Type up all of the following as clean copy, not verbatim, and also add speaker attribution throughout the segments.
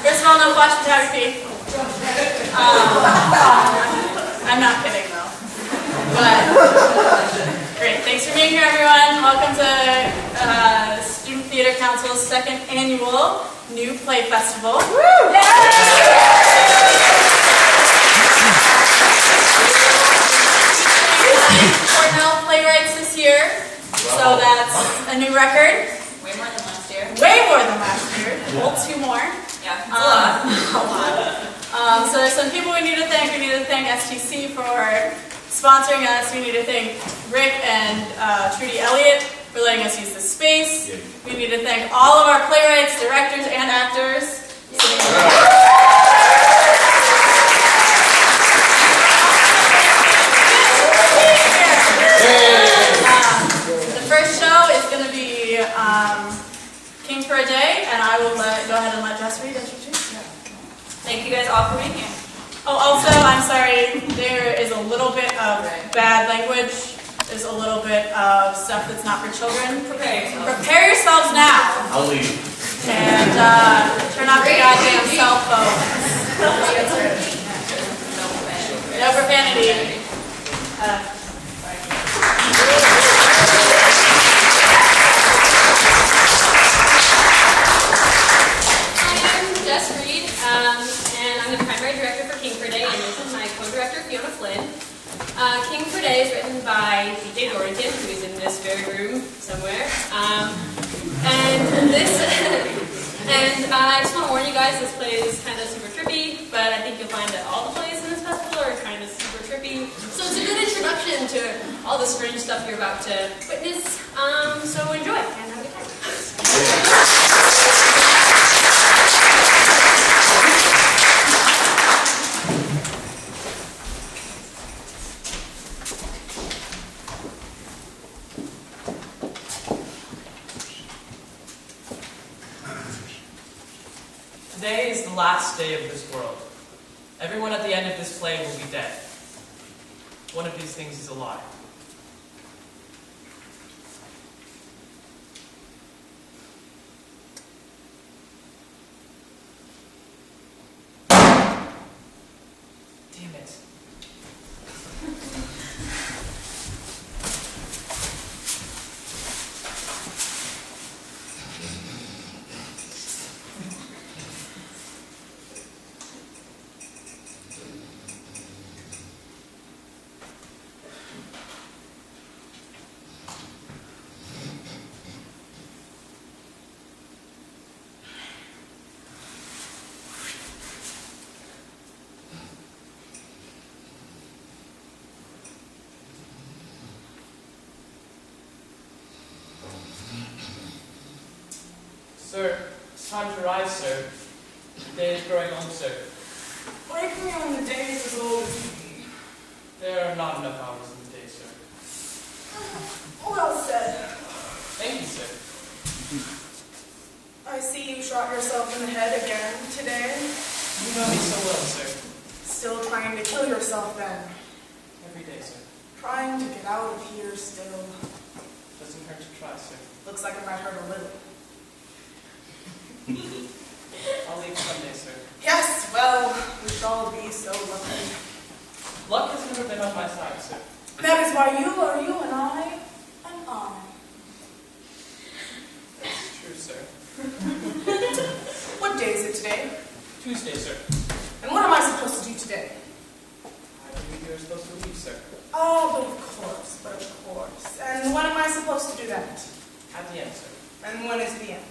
Speaker 1: First of all, no flash photography. I'm not kidding though. But great, thanks for being here, everyone. Welcome to Student Theater Council's second annual New Play Festival. Woo! Cornell playwrights this year, so that's a new record.
Speaker 2: Way more than last year.
Speaker 1: Way more than last year. Well, 2 more.
Speaker 2: Yeah, it's a lot.
Speaker 1: So there's some people we need to thank. We need to thank STC for sponsoring us. We need to thank Rick and Trudy Elliott for letting us use this space. Yeah. We need to thank all of our playwrights, directors, and actors. The first show is going to be King for a Day, and I will go ahead and let Jess read introduce.
Speaker 2: Thank you guys all for being here.
Speaker 1: Oh, also, I'm sorry, there is a little bit of bad language. There's a little bit of stuff that's not for children. Prepare yourselves now.
Speaker 3: I'll leave.
Speaker 1: And turn off your goddamn cell phones. No profanity.
Speaker 4: And I'm the primary director for King for Day, and this is my co-director, Fiona Flynn. King for Day is written by DJ Dorrington, who is in this very room somewhere. And I just want to warn you guys, this play is kind of super trippy, but I think you'll find that all the plays in this festival are kind of super trippy. So it's a good introduction to all the strange stuff you're about to witness. So enjoy and have a good time.
Speaker 5: Today is the last day of this world. Everyone at the end of this play will be dead. One of these things is a lie. Damn it. Sir, it's time to rise, sir. The day is growing old, sir.
Speaker 1: Wake me when the day is as old as me.
Speaker 5: There are not enough hours in the day, sir.
Speaker 1: Well said.
Speaker 5: Thank you, sir.
Speaker 1: I see you shot yourself in the head again today.
Speaker 5: You know me so well, sir.
Speaker 1: Still trying to kill yourself then.
Speaker 5: Every day, sir.
Speaker 1: Trying to get out of here still.
Speaker 5: Doesn't hurt to try, sir.
Speaker 1: Looks like it might hurt a little.
Speaker 5: I'll leave someday, sir.
Speaker 1: Yes, well, we shall all be so lucky.
Speaker 5: Luck has never been on my side, sir.
Speaker 1: That is why you are you and I am I.
Speaker 5: That's true, sir.
Speaker 1: What day is it today?
Speaker 5: Tuesday, sir.
Speaker 1: And what am I supposed to do today?
Speaker 5: I believe you're supposed to leave, sir.
Speaker 1: Oh, but of course. And when am I supposed to do that?
Speaker 5: At the end, sir.
Speaker 1: And when is the end?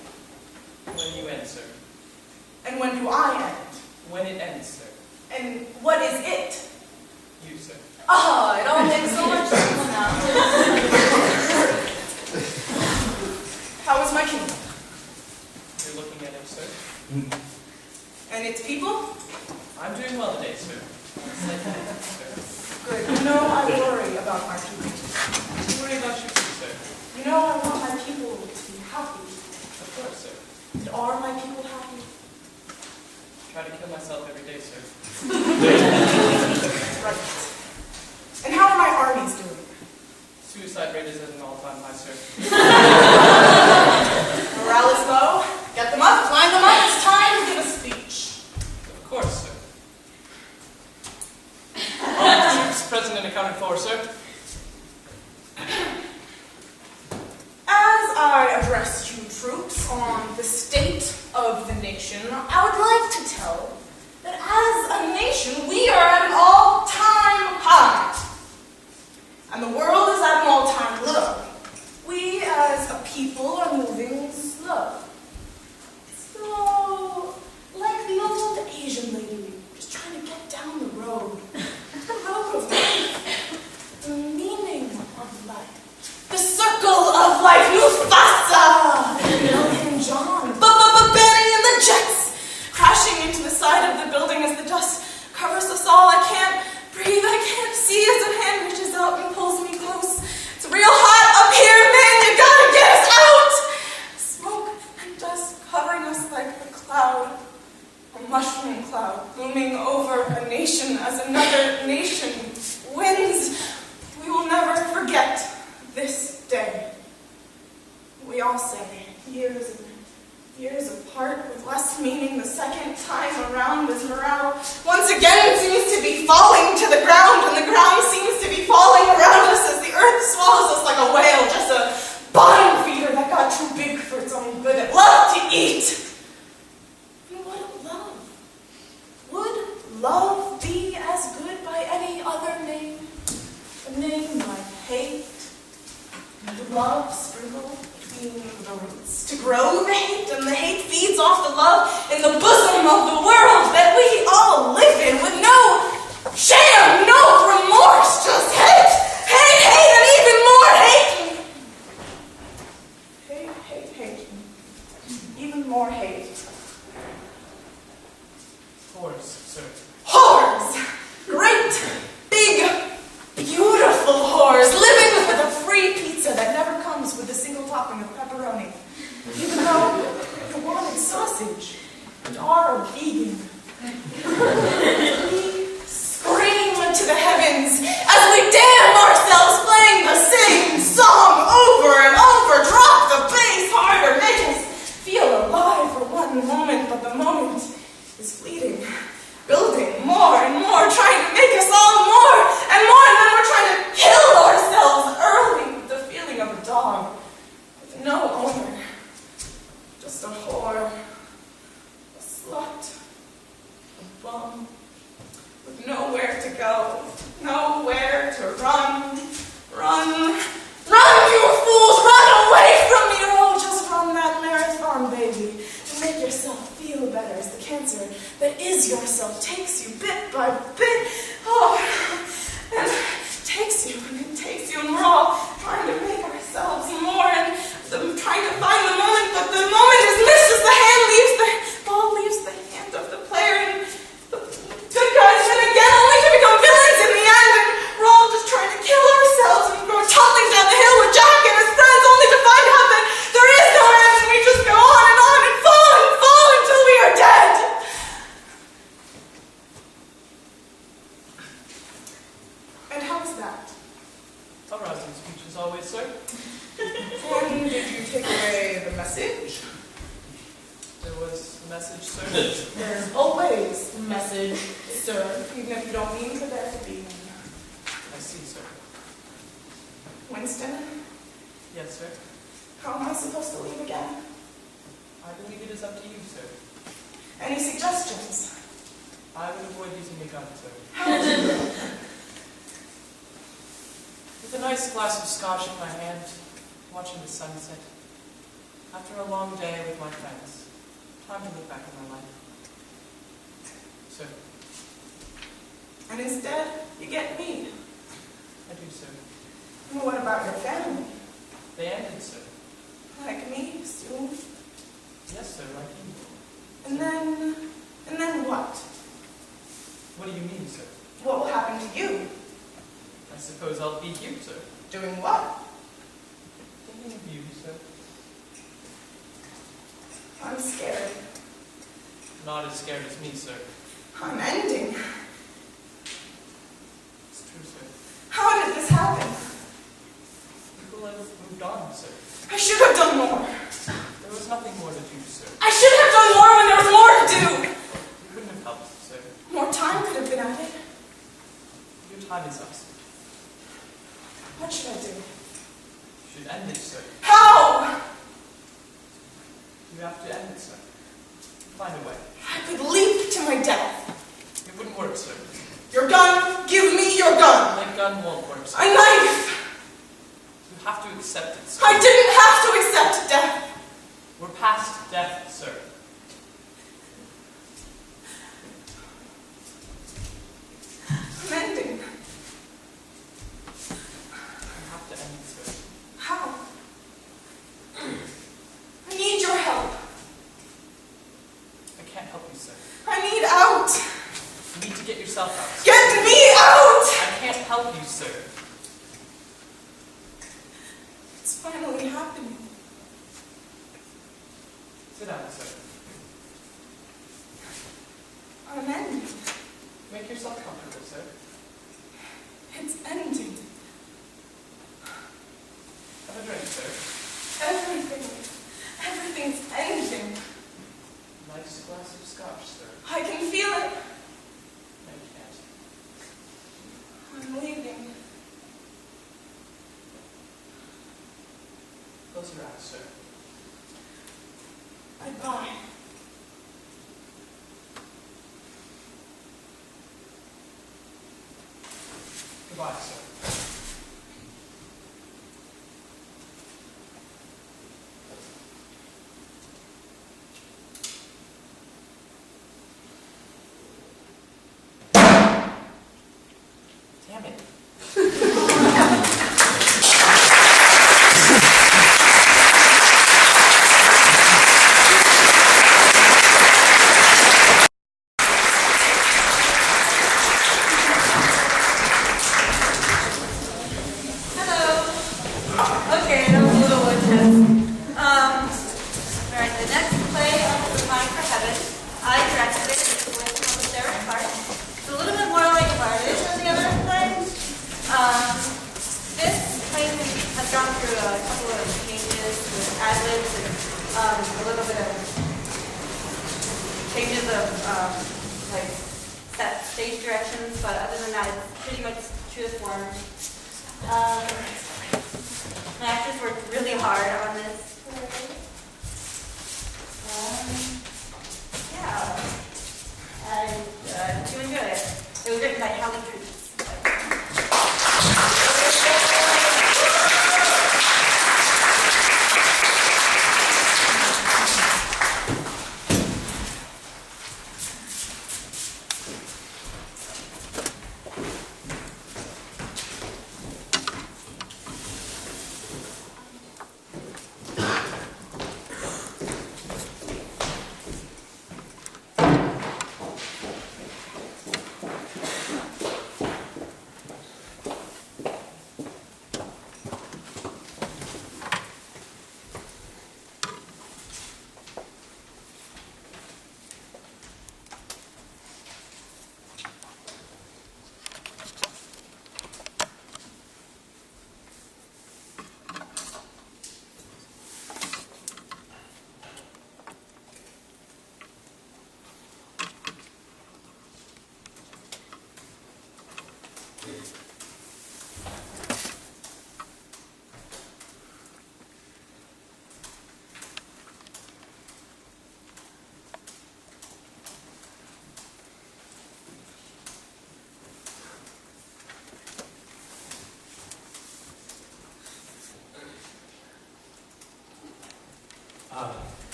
Speaker 5: When you end, sir.
Speaker 1: And when do I end?
Speaker 5: When it ends, sir.
Speaker 1: And what is it?
Speaker 5: You, sir.
Speaker 1: Oh, it all makes so much sense now. How is my kingdom?
Speaker 5: You're looking at it, sir.
Speaker 1: And its people?
Speaker 5: I'm doing well today, sir.
Speaker 1: Good. You know I worry about my people.
Speaker 5: You worry about your too, sir.
Speaker 1: You know I want my people to be happy.
Speaker 5: Of course, sir.
Speaker 1: And are my people happy?
Speaker 5: Try to kill myself every day, sir.
Speaker 1: Right. And how are my armies doing?
Speaker 5: Suicide rate is at an all-time high, sir.
Speaker 3: you troops on the state of the nation, I would like to tell that as a nation, we are at an all-time high. And the world is at an all-time low. We as a people are moving slow. So, like the old Asian lady, just trying to get down the road. The road of life. The meaning of life. The circle of life. Mufasa! Elton John. Benny and the Jets. Crashing into the side of the building as the dust covers us all. I can't breathe. I can't see as a hand reaches out and pulls me close. It's real hot up here, man. You gotta get us out! Smoke and dust covering us like a cloud. A mushroom cloud looming over a nation as another nation wins. We will never forget this day. We all say years and years apart with less meaning the second time around as morale once again seems to be falling to the ground, and the ground seems to be falling around us as the earth swallows us like a whale, just a bottom feeder that got too big for its own good. It loved to eat. And what love? Would love be as good by any other name? A name like hate? And love sprinkled between the roots to grow the hate, and the hate feeds off the love in the bosom of the world that we all live in with no shame, no remorse, just hate, hate, hate, and even more hate. Hate, hate, hate. Even more hate.
Speaker 5: Whores, sir.
Speaker 3: Whores! Great, big, beautiful whores, living with a free pizza that never comes with a single topping of pepperoni. Even though you wanted sausage and are a vegan. We scream to the heavens as we damn ourselves playing the same song over and over. Drop the bass harder, make us feel alive for one moment, but the moment is fleeting. Building more and more, trying to make us all more and more, and then we're trying to kill ourselves early with the feeling of a dog with no owner, just a whore, a slut, a bum, with nowhere to go, nowhere to run, run, run, you fools, run away from me, oh, just run that marathon, baby. Make yourself feel better as the cancer that is yourself takes you bit by bit, and takes you, and it takes you, and we're all trying to make ourselves more, and trying to find the moment, but the moment is missed as the ball leaves the hand of the player, and the good guys win again, only to become villains in the end, and we're all just trying to kill ourselves, and we're tumbling down the hill with Jack and his friends, only to find out that there is no end, and we just go on and fall until we are dead. And how's that?
Speaker 5: A rousing speech as always, sir.
Speaker 3: And did you take away the message?
Speaker 5: There was a message, sir.
Speaker 3: There's always a message, sir, even if you don't mean for there to be one.
Speaker 5: I see, sir.
Speaker 3: Winston,
Speaker 5: Yes, sir.
Speaker 3: how am I supposed to leave again?
Speaker 5: I believe it is up to you, sir.
Speaker 3: Any suggestions?
Speaker 5: I would avoid using a gun, sir.
Speaker 3: How would you do?
Speaker 5: With a nice glass of scotch in my hand, watching the sunset. After a long day with my friends, time to look back at my life. Sir,
Speaker 3: And instead, you get me.
Speaker 5: I do, sir.
Speaker 3: And what about your family?
Speaker 5: They ended, sir.
Speaker 3: Like me, soon?
Speaker 5: Yes, sir, like you.
Speaker 3: And then what?
Speaker 5: What do you mean, sir?
Speaker 3: What will happen to you?
Speaker 5: I suppose I'll be you, sir.
Speaker 3: Doing what?
Speaker 5: Thinking of you, sir.
Speaker 3: I'm scared.
Speaker 5: Not as scared as me, sir.
Speaker 3: I'm ending.
Speaker 5: It's true, sir.
Speaker 3: How did this happen?
Speaker 5: People have moved on, sir.
Speaker 3: I should have done more.
Speaker 5: There was nothing more to do, sir.
Speaker 3: I should have done more when there was more to do.
Speaker 5: You couldn't have helped, sir.
Speaker 3: More time could have been added.
Speaker 5: Your time is up, sir.
Speaker 3: What should I do?
Speaker 5: You should end it, sir.
Speaker 3: How?
Speaker 5: You have to end it, sir. Find a way.
Speaker 3: I could leap to my death.
Speaker 5: It wouldn't work, sir.
Speaker 3: Your gun! Give me your gun!
Speaker 5: My gun won't work, sir.
Speaker 3: A knife!
Speaker 5: You have to accept it, sir.
Speaker 3: I didn't have to accept death.
Speaker 5: We're past death, sir.
Speaker 3: I'm ending.
Speaker 5: You have to end it, sir.
Speaker 3: How? I need your help.
Speaker 5: I can't help you, sir.
Speaker 3: I need out.
Speaker 5: You need to get yourself out, sir.
Speaker 3: Get me out!
Speaker 5: I can't help you, sir.
Speaker 3: It's finally happening.
Speaker 5: Sit down, sir.
Speaker 3: I'm ending.
Speaker 5: Make yourself comfortable, sir.
Speaker 3: It's ending.
Speaker 5: Have a drink, sir.
Speaker 3: Everything's ending.
Speaker 5: Nice glass of scotch, sir.
Speaker 3: I can feel it.
Speaker 5: No, you can't.
Speaker 3: I'm leaving.
Speaker 5: Close your eyes, sir.
Speaker 3: Goodbye.
Speaker 5: Goodbye, sir. Damn it.
Speaker 2: Okay, that was a little intense. Alright, the next play is Mine for Heaven. I directed it with Sarah Clark. It's a little bit more lighthearted than the other plays. This play has gone through a couple of changes with ad-libs and a little bit of changes of like set stage directions, but other than that, it's pretty much true to form. My actors worked really hard on this. Yeah. And you enjoyed it. It was written by Hallie Cruz.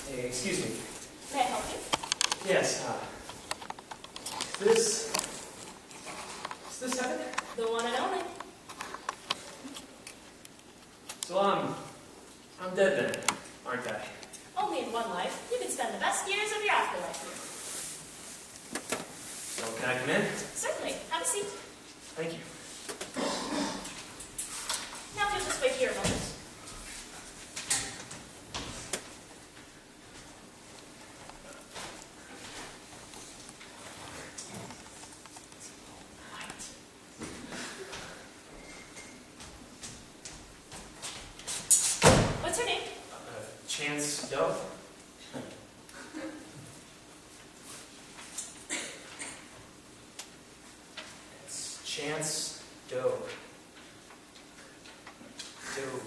Speaker 6: Hey, excuse me.
Speaker 4: May I help you?
Speaker 6: Yes, is this heaven?
Speaker 4: The one and only.
Speaker 6: So I'm dead then, aren't I?
Speaker 4: Only in one life. You can spend the best years of your afterlife here.
Speaker 6: So can I come in?
Speaker 4: Certainly. Have a seat.
Speaker 6: Thank you.
Speaker 4: Now if you'll just wait here a moment. What's your name?
Speaker 6: Chance Doe? It's Chance Doe. Doe.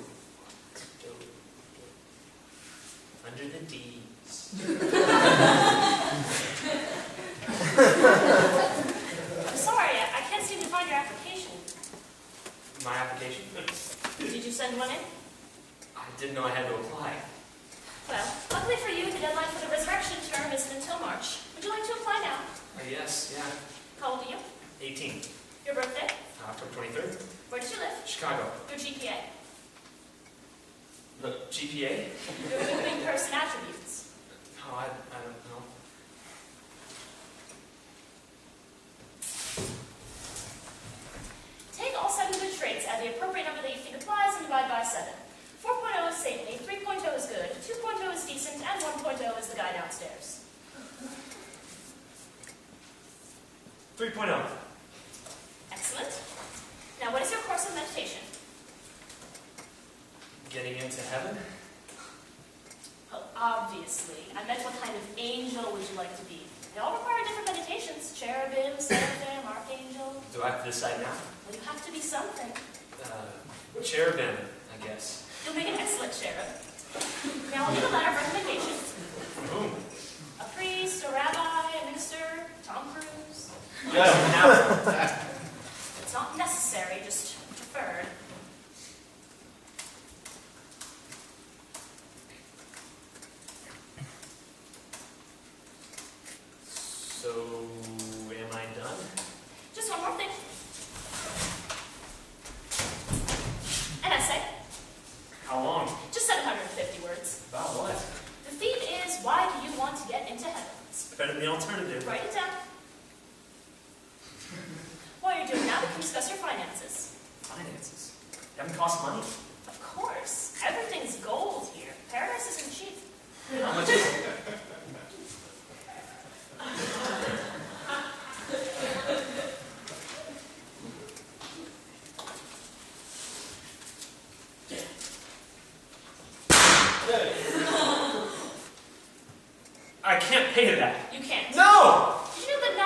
Speaker 6: after the D's.
Speaker 2: I'm sorry, I can't seem to find your application.
Speaker 6: My application?
Speaker 2: Did you send one in?
Speaker 6: I didn't know I had to apply.
Speaker 2: Well, luckily for you, the deadline for the resurrection term isn't until March. Would you like to apply now?
Speaker 6: Yes, yeah.
Speaker 2: How old are you?
Speaker 6: 18.
Speaker 2: Your birthday?
Speaker 6: October 23rd.
Speaker 2: Where did you live?
Speaker 6: Chicago.
Speaker 2: Your GPA?
Speaker 6: The GPA?
Speaker 2: Your good person attributes?
Speaker 6: Oh, I don't know.
Speaker 2: Take all 7 good traits, add the appropriate number that you think applies, and divide by 7. 4.0 is saintly, 3.0 is good, 2.0 is decent, and 1.0 is the guy downstairs.
Speaker 6: 3.0.
Speaker 2: Excellent. Now, what is your course of meditation?
Speaker 6: Getting into heaven?
Speaker 2: Well, obviously. I meant what kind of angel would you like to be? They all require different meditations. Cherubim, seraphim, archangel.
Speaker 6: Do I have to decide now?
Speaker 2: Well, you have to be something.
Speaker 6: Cherubim, I guess.
Speaker 2: You'll make an excellent cherub. Now, I'll need a letter of recommendation.
Speaker 6: From whom?
Speaker 2: A priest, a rabbi, a minister, Tom Cruise.
Speaker 6: Yeah.
Speaker 2: It's not necessary, just preferred.
Speaker 6: So, am I done?
Speaker 2: Just one more thing. An essay.
Speaker 6: How long?
Speaker 2: Just 750 words.
Speaker 6: About what?
Speaker 2: The theme is, why do you want to get into heaven?
Speaker 6: It's better than the alternative.
Speaker 2: Write it down. While you're doing that, we can discuss your finances.
Speaker 6: Finances. They haven't cost money.
Speaker 2: Of course. Everything's gold here. Paradise isn't cheap.
Speaker 6: How much is it? I can't pay that.
Speaker 2: You can't.
Speaker 6: No!
Speaker 2: Did you know that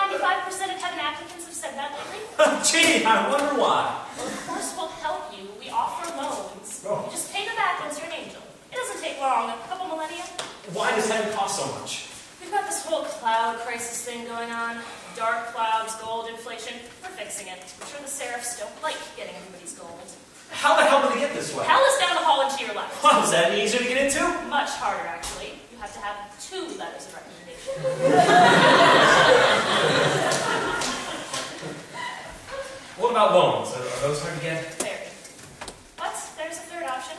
Speaker 2: 95% of heaven applicants have said that lately?
Speaker 6: Gee, I wonder why.
Speaker 2: Well, of course we'll help you. We offer loans. You just pay them back once you're an angel. It doesn't take long, a couple millennia.
Speaker 6: Why does heaven cost so much?
Speaker 2: We've got this whole cloud crisis thing going on. Dark clouds, gold, inflation. We're fixing it. I'm sure the seraphs don't like getting everybody's gold.
Speaker 6: How the hell did they get this way?
Speaker 2: Hell is down the hall and to your left.
Speaker 6: Wow, is that any easier to get into?
Speaker 2: Much harder, actually. You have to have 2 letters of recommendation.
Speaker 6: What about loans? Are those hard to get?
Speaker 2: Very. But there's a third option.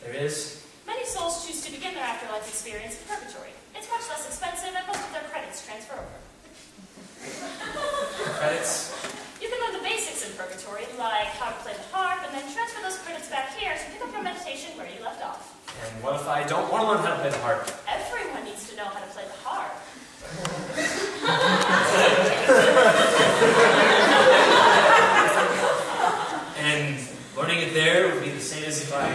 Speaker 6: There is.
Speaker 2: Many souls choose to begin their afterlife experience in purgatory. It's much less expensive, and most of their credits transfer over.
Speaker 6: Credits?
Speaker 2: You can learn the basics in purgatory, like how to play the harp, and then transfer those credits back here to pick up your meditation where you left off.
Speaker 6: And what if I don't want to learn how to play the harp?
Speaker 2: Everyone needs to know how to play the harp.
Speaker 6: And learning it there would be the same as if I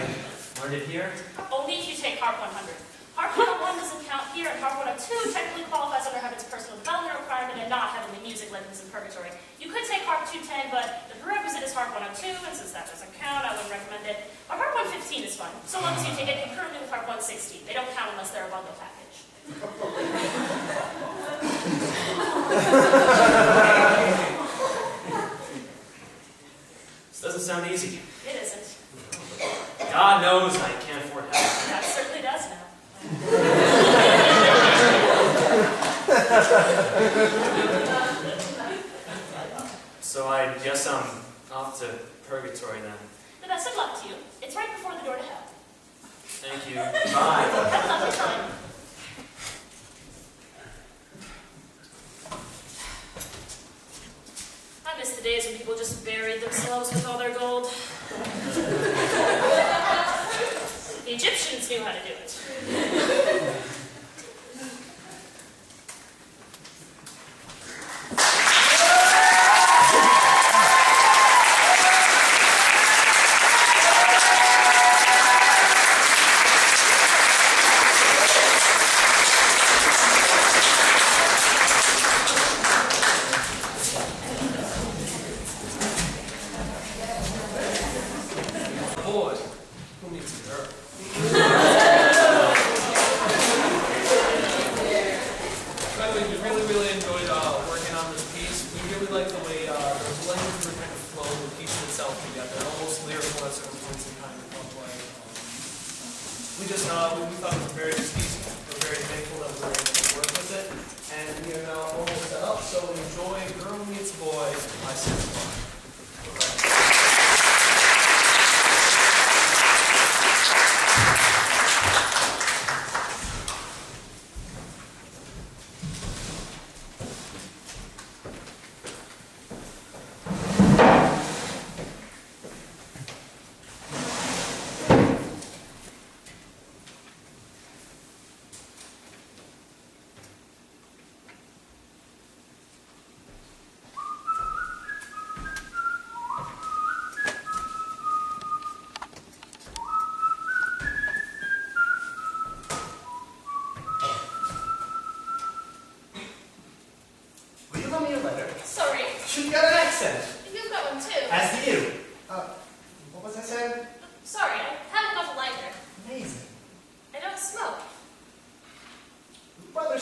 Speaker 6: learned it here?
Speaker 2: Only if you take Harp 100. Harp 101 doesn't count here, and Harp 102 technically qualifies under Heaven's personal development requirement and not heavenly music lessons in purgatory. You could take Harp 210, but the prerequisite is Harp 102, and since that doesn't count, I wouldn't recommend it. But Harp 115 is fun, so long as you take it concurrently with Harp 116. They don't count unless they're a bundle package.
Speaker 6: This doesn't sound easy.
Speaker 2: It isn't.
Speaker 6: God knows I can't afford heaven.
Speaker 2: That certainly does now.
Speaker 6: So I guess I'm off to purgatory then.
Speaker 2: The best of luck to you. It's right before the door to hell.
Speaker 6: Thank you. Bye.
Speaker 2: Have a lovely time. I miss the days when people just buried themselves with all their gold. The Egyptians knew how to do it.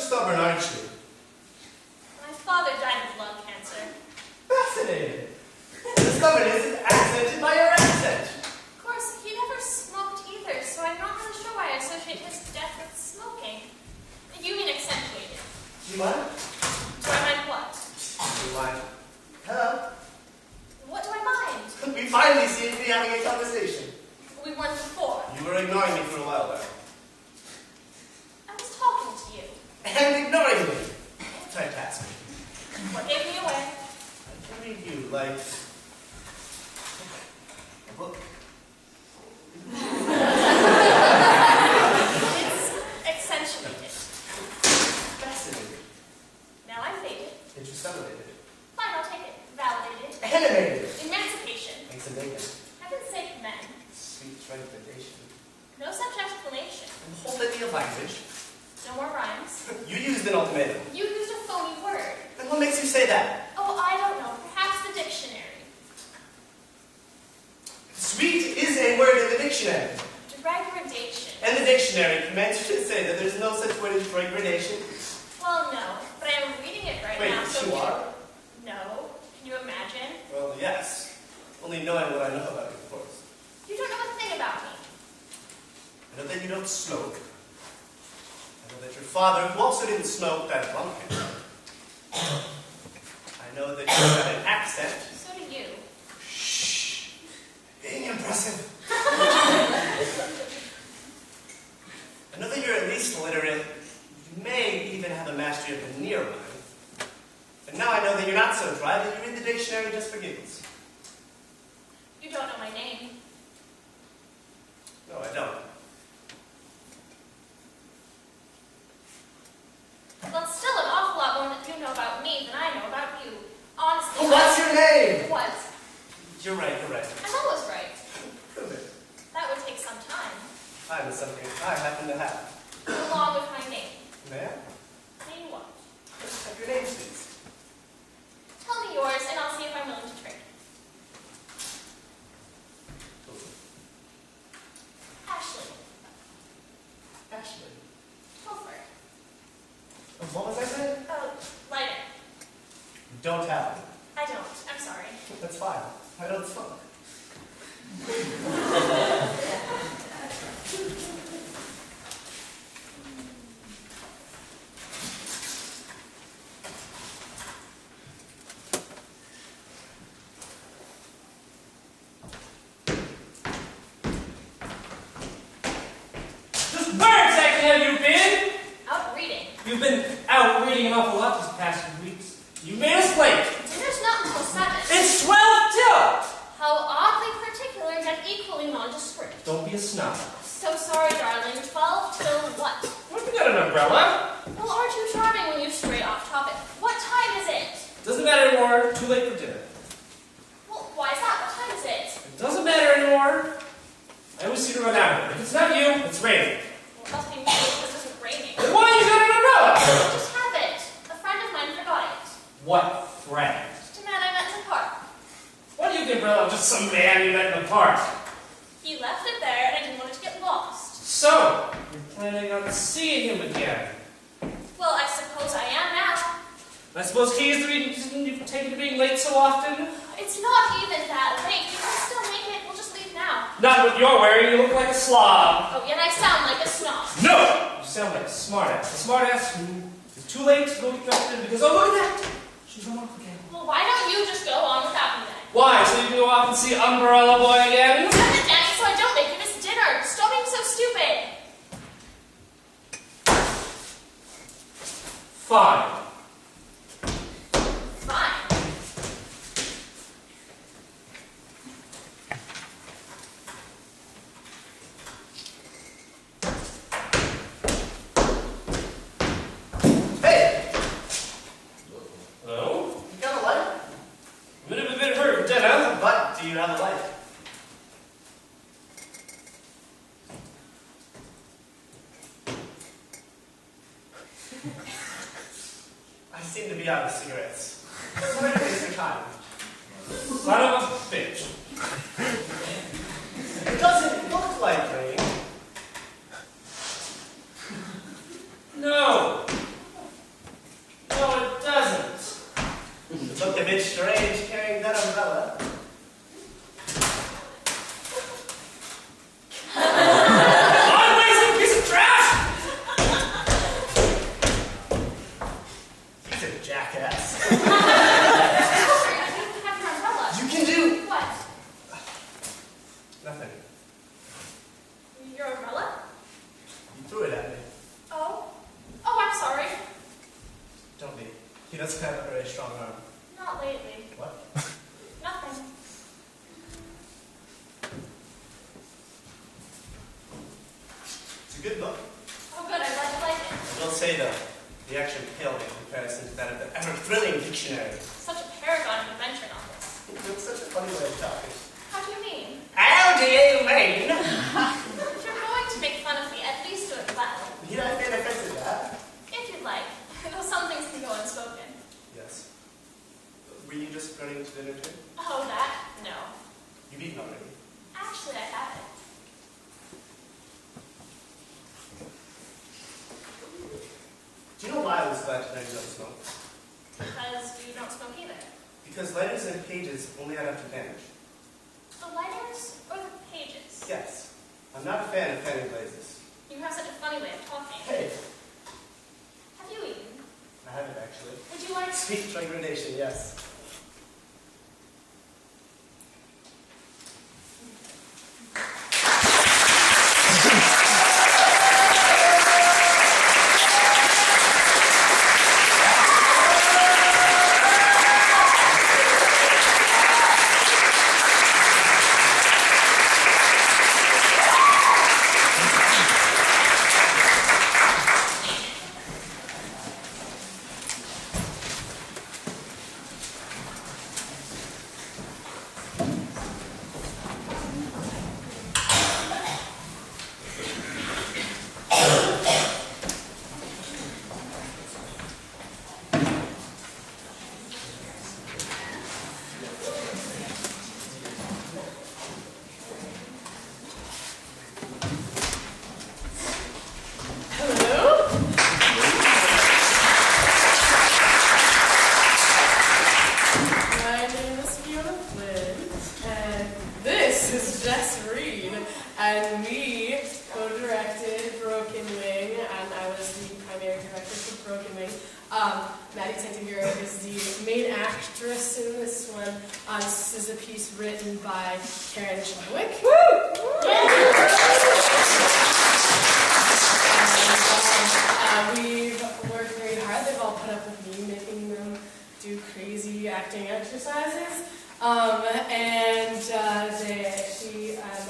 Speaker 7: stubborn, aren't you?
Speaker 2: My father died of lung cancer.
Speaker 7: Fascinating. The stubbornness is accented by your accent.
Speaker 2: Of course, he never smoked either, so I'm not really sure why I associate his death with smoking. You mean accentuated.
Speaker 7: Do you mind?
Speaker 2: Do I mind what?
Speaker 7: Do you mind? Hello?
Speaker 2: What do I mind?
Speaker 7: We finally seem to be having a conversation.
Speaker 2: We weren't before.
Speaker 7: You were ignoring me for a while there.
Speaker 2: I was talking to you.
Speaker 7: And ignoring me. Fantastic.
Speaker 2: What gave me away?
Speaker 7: I can read you like a book.
Speaker 2: It's accentuated.
Speaker 7: Fascinating.
Speaker 2: Now I'm faded.
Speaker 7: Interstellated.
Speaker 2: Fine, I'll take it. Validated.
Speaker 7: Animated.
Speaker 2: Emancipation.
Speaker 7: Makes a bacon.
Speaker 2: Heaven's sake, men.
Speaker 7: Sweet trepidation.
Speaker 2: No such explanation.
Speaker 7: And hold any of language.
Speaker 2: No more rhymes.
Speaker 7: You used an ultimatum.
Speaker 2: You used a phony word.
Speaker 7: And what makes you say that?
Speaker 2: Oh, I don't know. Perhaps the dictionary.
Speaker 7: Sweet is a word in the dictionary.
Speaker 2: Degradation.
Speaker 7: And the dictionary commands you to say that there's no such word as degradation.
Speaker 2: Well, no. But I am reading it right
Speaker 7: Wait,
Speaker 2: now. So
Speaker 7: you are?
Speaker 2: No. Can you imagine?
Speaker 7: Well, yes. Only knowing what I know about you, of course.
Speaker 2: You don't know a thing about me.
Speaker 7: I know that you don't smoke. I know that your father, who also didn't smoke, died of lung cancer. I know that you have an accent.
Speaker 2: So do you.
Speaker 7: Shh. Being impressive. I know that you're at least literate. You may even have a mastery of the near mind. And now I know that you're not so dry that you read the dictionary just for giggles.
Speaker 2: You don't know my name.
Speaker 7: No, I don't.
Speaker 2: Well, it's still an awful lot more that you know about me than I know about you. Honestly.
Speaker 7: Oh, what's your name?
Speaker 2: What?
Speaker 7: You're right, you're right.
Speaker 2: I'm always right.
Speaker 7: Prove it.
Speaker 2: That would take some time.
Speaker 7: Time is something I happen to have.
Speaker 2: Along with my name.
Speaker 7: May I?
Speaker 2: Name what?
Speaker 7: Have your name, please.
Speaker 2: Tell me yours, and I'll see if I'm willing to trade. Ashley.
Speaker 7: Ashley.
Speaker 2: Topher.
Speaker 7: What was I saying?
Speaker 2: Oh, lighter.
Speaker 7: You don't have it.
Speaker 2: I don't. I'm sorry.
Speaker 7: That's fine. I don't smoke.
Speaker 6: Just where exactly have you been?
Speaker 2: Out reading.
Speaker 6: You've been out reading an awful lot these past few weeks. You made us late.
Speaker 2: Dinner's not until 7.
Speaker 6: It's 12 till.
Speaker 2: How oddly particular, yet equally nondescript.
Speaker 6: Don't be a snob.
Speaker 2: So sorry, darling. 12 till what?
Speaker 6: What have you got an umbrella?
Speaker 2: Well, aren't you charming when you stray off topic? What time is it?
Speaker 6: Doesn't matter anymore. Too late for dinner.
Speaker 2: Well, why is that? What time is it?
Speaker 6: It doesn't matter anymore. I always seem to run out of it. If it's not you, it's raining.
Speaker 2: Well, it must be me because it isn't raining.
Speaker 6: Then why you got an umbrella?
Speaker 2: Just have it. A friend of mine forgot it.
Speaker 6: What friend?
Speaker 2: Just a man I met in the park.
Speaker 6: What do you get umbrella? Just some man you met in the park.
Speaker 2: He left it there, and I didn't want it to get lost.
Speaker 6: So, you're planning on seeing him again.
Speaker 2: Well, I suppose I am now.
Speaker 6: I suppose he is the reason you've taken to being late so often?
Speaker 2: It's not even that late. You can still make it. We'll just leave now.
Speaker 6: Not what you're wearing, you look like a slob.
Speaker 2: Oh, yet I sound like a snob.
Speaker 6: No! You sound like a smartass. A smartass who is too late to go get dressed in because, oh, look at that! She's run off again.
Speaker 2: Well, why don't you just go on without me then?
Speaker 6: Why? So you can go off and see Umbrella Boy again?
Speaker 2: Have it, Danny, so I don't make you miss dinner. Stop being so stupid.
Speaker 6: Fine.
Speaker 2: Fine.
Speaker 7: Hey!
Speaker 6: Hello?
Speaker 7: You got a light?
Speaker 6: I'm in a bit of a hurry for dinner.
Speaker 7: But do you have a light? I seem to be out of cigarettes. Sorry to waste your time.
Speaker 6: Son of a bitch.
Speaker 7: It doesn't look like rain.
Speaker 6: No.
Speaker 7: He doesn't have a very strong arm.
Speaker 2: Not lately.
Speaker 7: What?
Speaker 2: Nothing.
Speaker 7: It's a good book.
Speaker 2: Oh, good. I'm glad you like it.
Speaker 7: I will say, though, the action paled in comparison to that of the ever-thrilling dictionary.
Speaker 2: Such a paragon of adventure novels.
Speaker 7: It's such a funny way of talking.
Speaker 2: How do you mean?
Speaker 7: How do you mean?
Speaker 2: If you're going to make fun of me, at least do it well.
Speaker 7: Need I pay offense to that?
Speaker 2: If you'd like. Though some things can go unspoken.
Speaker 7: Yes. Were you just running to dinner too?
Speaker 2: Oh, that? No.
Speaker 7: You've eaten already.
Speaker 2: Actually, I haven't.
Speaker 7: Do you know why I was glad to know you don't smoke?
Speaker 2: Because you don't smoke either.
Speaker 7: Because lighters and pages only add up to damage.
Speaker 2: The lighters or the pages?
Speaker 7: Yes. I'm not a fan of fanning blazes.
Speaker 2: You have such a funny way of talking.
Speaker 7: Hey,
Speaker 2: Have you eaten?
Speaker 7: I haven't actually.
Speaker 2: Would you like to?
Speaker 7: Sweet recommendation, yes.
Speaker 5: And we co-directed Broken Wing, and I was the primary director for Broken Wing. Maddie Tentagiro is the main actress in this one. This is a piece written by Karen Chadwick. And we've worked very hard. They've all put up with me making them do crazy acting exercises.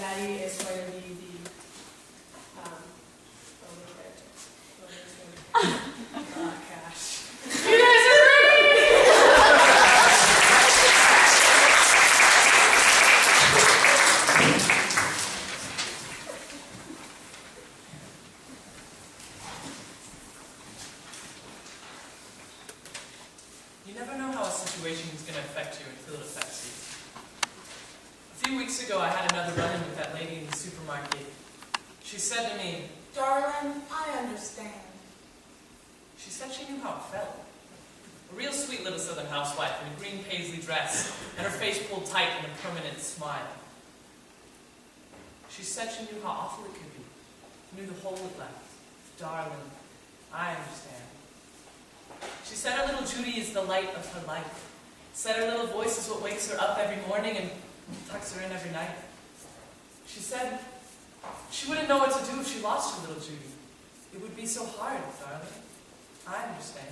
Speaker 5: Maddie is going to be the only character. Oh, gosh. You guys are great!
Speaker 8: You never know how a situation is going to affect you until it affects you. A few weeks ago, I had another run-in with that lady in the supermarket. She said to me,
Speaker 3: Darling, I understand.
Speaker 8: she said she knew how it felt. A real sweet little southern housewife in a green paisley dress, and her face pulled tight in a permanent smile. She said she knew how awful it could be, knew the hole it left. Darling, I understand. She said her little Judy is the light of her life. Said her little voice is what wakes her up every morning and tucks her in every night. She said she wouldn't know what to do if she lost her little Judy. It would be so hard, darling. I understand.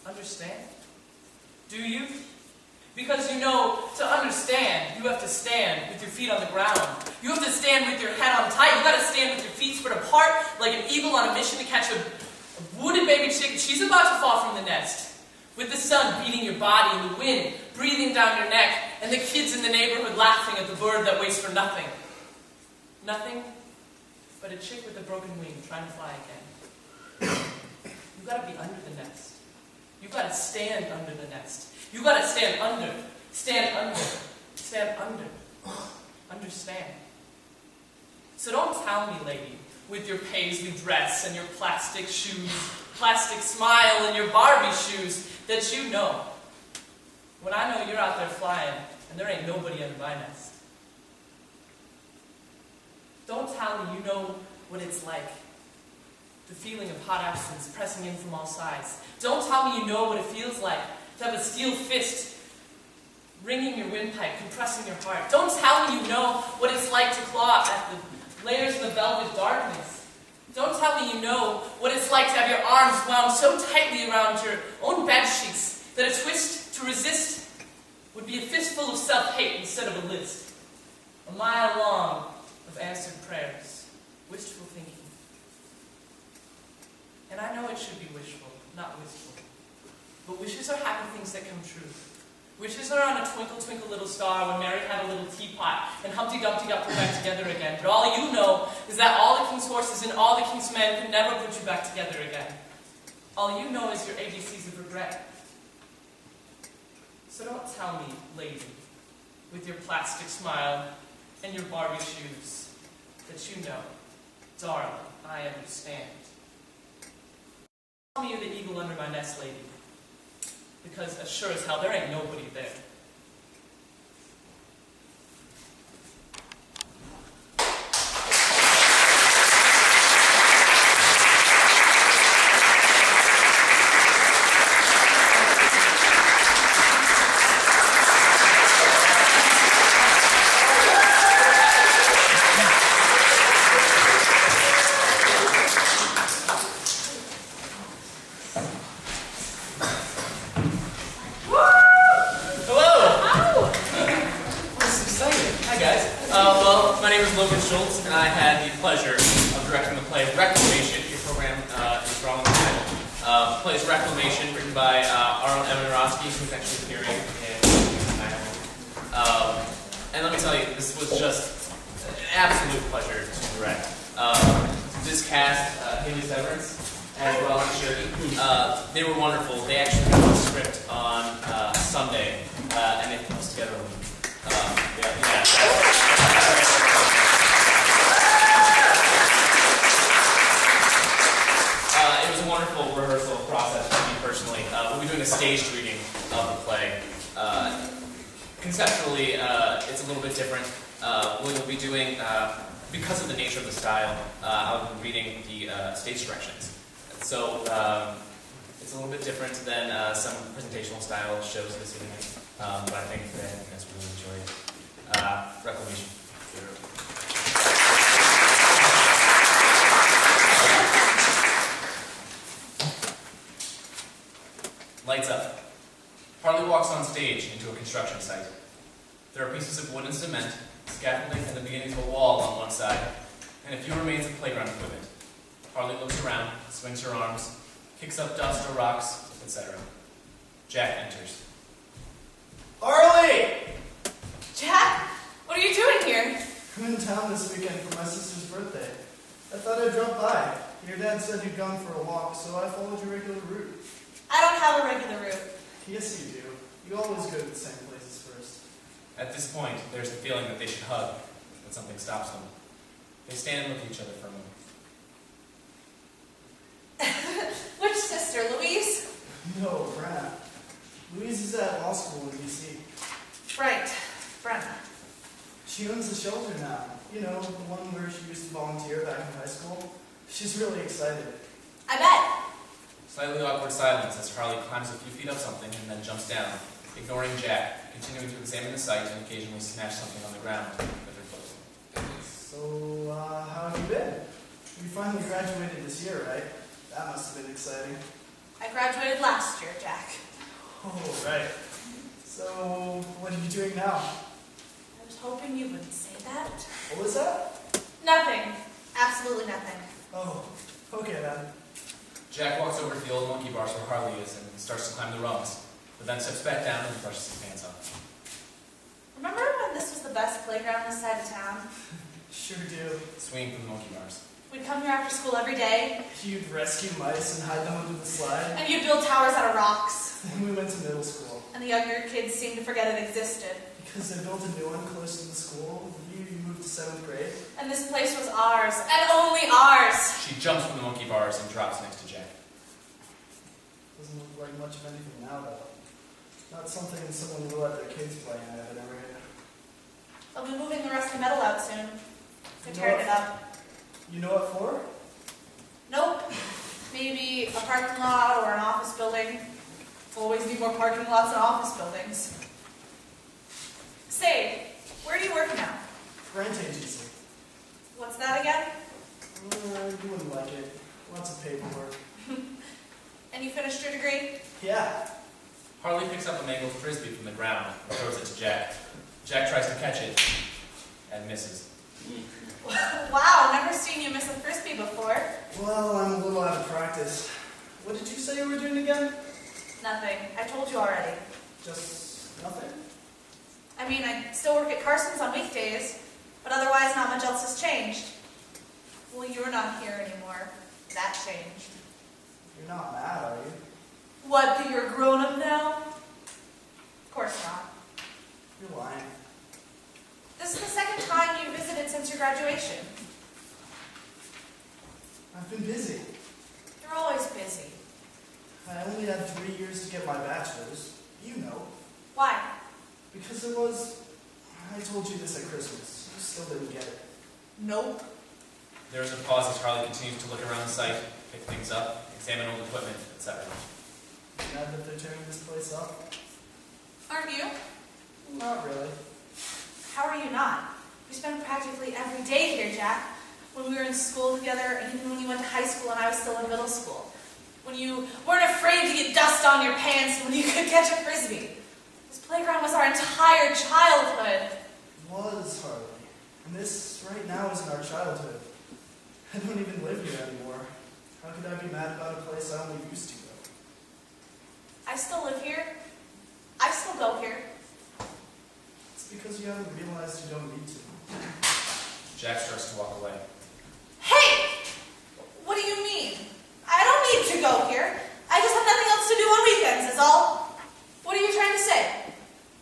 Speaker 8: Understand? Do you? Because you know, to understand, you have to stand with your feet on the ground. You have to stand with your head on tight. You gotta stand with your feet spread apart like an eagle on a mission to catch a wounded baby chicken. She's about to fall from the nest. With the sun beating your body and the wind breathing down your neck and the kids in the neighborhood laughing at the bird that waits for nothing. Nothing but a chick with a broken wing trying to fly again. You gotta be under the nest. You gotta stand under the nest. You gotta stand under. Stand under. Stand under. Understand. So don't tell me, lady, with your paisley dress and your plastic shoes, plastic smile and your Barbie shoes, that you know. When I know you're out there flying and there ain't nobody under my nest. Don't tell me you know what it's like. The feeling of hot absence pressing in from all sides. Don't tell me you know what it feels like to have a steel fist wringing your windpipe, compressing your heart. Don't tell me you know what it's like to claw at the layers of the velvet darkness. Don't tell me you know what it's like to have your arms wound so tightly around your own bed sheets that a twist to resist would be a fistful of self-hate instead of a list. A mile long of answered prayers, wishful thinking. And I know it should be wishful, not wistful. But wishes are happy things that come true. Wishes are on a twinkle, twinkle, little star when Mary had a little teapot and Humpty Dumpty got put back together again. But all you know is that all the king's horses and all the king's men could never put you back together again. All you know is your ABCs of regret. So don't tell me, lady, with your plastic smile and your Barbie shoes, that you know, darling, I understand. Tell me you're the eagle under my nest, lady. Because as sure as hell, there ain't nobody there.
Speaker 9: They were wonderful. They actually got the script on Sunday, and they put us together a week. It was a wonderful rehearsal process for me personally. We'll be doing a staged reading of the play. Conceptually, it's a little bit different. We'll be doing, because of the nature of the style, I'll be reading the stage directions. So it's a little bit different than some presentational style shows this evening, but I think that you guys really enjoyed Reclamation. Lights up. Harley walks on stage into a construction site. There are pieces of wood and cement, scaffolding, and the beginnings of a wall on one side, and a few remains of playground equipment. Harley looks around, swings her arms, kicks up dust or rocks, etc. Jack enters.
Speaker 3: Harley! Jack? What are you doing here?
Speaker 10: I'm in town this weekend for my sister's birthday. I thought I'd drop by. Your dad said you'd gone for a walk, so I followed your regular route.
Speaker 3: I don't have a regular route.
Speaker 10: Yes, you do. You always go to the same places first.
Speaker 9: At this point, there's the feeling that they should hug, but something stops them. They stand and look at each other for a moment.
Speaker 3: Which sister, Louise?
Speaker 10: No, Brenna. Louise is at law school in D.C.
Speaker 3: Right, Brenna.
Speaker 10: She owns the shelter now. You know, the one where she used to volunteer back in high school. She's really excited.
Speaker 3: I bet.
Speaker 9: Slightly awkward silence as Harley climbs a few feet up something and then jumps down, ignoring Jack, continuing to examine the site and occasionally smash something on the ground with her foot.
Speaker 10: So, how have you been? You finally graduated this year, right? That must have been exciting.
Speaker 3: I graduated last year, Jack.
Speaker 10: Oh, right. So, what are you doing now?
Speaker 3: I was hoping you wouldn't say that.
Speaker 10: What was that?
Speaker 3: Nothing. Absolutely nothing.
Speaker 10: Oh, okay then.
Speaker 9: Jack walks over to the old monkey bars where Harley is and starts to climb the rungs, but then steps back down and brushes his pants off.
Speaker 3: Remember when this was the best playground this side of town?
Speaker 10: Sure do.
Speaker 9: Swinging from the monkey bars.
Speaker 3: We'd come here after school every day.
Speaker 10: You'd rescue mice and hide them under the slide.
Speaker 3: And you'd build towers out of rocks.
Speaker 10: Then we went to middle school.
Speaker 3: And the younger kids seemed to forget it existed.
Speaker 10: Because they built a new one close to the school. You moved to 7th grade.
Speaker 3: And this place was ours. And only ours.
Speaker 9: She jumps from the monkey bars and drops next to Jack.
Speaker 10: Doesn't look like much of anything now, though. Not something someone will let their kids play in, I never heard.
Speaker 3: They'll be moving the rest of the metal out soon. They're tearing it up.
Speaker 10: You know what for?
Speaker 3: Nope. Maybe a parking lot or an office building. Always need more parking lots and office buildings. Say, where do you work now?
Speaker 10: Rent agency.
Speaker 3: What's that again?
Speaker 10: You wouldn't like it. Lots of paperwork.
Speaker 3: And you finished your degree?
Speaker 10: Yeah.
Speaker 9: Harley picks up a mangled frisbee from the ground and throws it to Jack. Jack tries to catch it and misses.
Speaker 3: Wow, never seen you miss a frisbee before.
Speaker 10: Well, I'm a little out of practice. What did you say you were doing again?
Speaker 3: Nothing. I told you already.
Speaker 10: Just nothing?
Speaker 3: I mean, I still work at Carson's on weekdays, but otherwise not much else has changed. Well, you're not here anymore. That changed.
Speaker 10: You're not mad, are you?
Speaker 3: What, that you're grown up now? Of course not.
Speaker 10: You're lying.
Speaker 3: This is the second time you visited since your graduation.
Speaker 10: I've been busy.
Speaker 3: You're always busy.
Speaker 10: I only had 3 years to get my bachelor's. You know.
Speaker 3: Why?
Speaker 10: Because it was... I told you this at Christmas. You still didn't get it.
Speaker 3: Nope.
Speaker 9: There is a pause as Harley continues to look around the site, pick things up, examine old equipment, etc.
Speaker 10: Mad that they're tearing this place up?
Speaker 3: Aren't you?
Speaker 10: Not really.
Speaker 3: How are you not? We spent practically every day here, Jack. When we were in school together, and even when you went to high school and I was still in middle school. When you weren't afraid to get dust on your pants and when you could catch a frisbee. This playground was our entire childhood.
Speaker 10: It was, Harley. And this right now isn't our childhood. I don't even live here anymore. How could I be mad about a place I only used to go?
Speaker 3: I still live here. I still go here.
Speaker 10: It's because you haven't realized you don't need to.
Speaker 9: Jack starts to walk away.
Speaker 3: Hey! What do you mean? I don't need to go here. I just have nothing else to do on weekends, is all. What are you trying to say?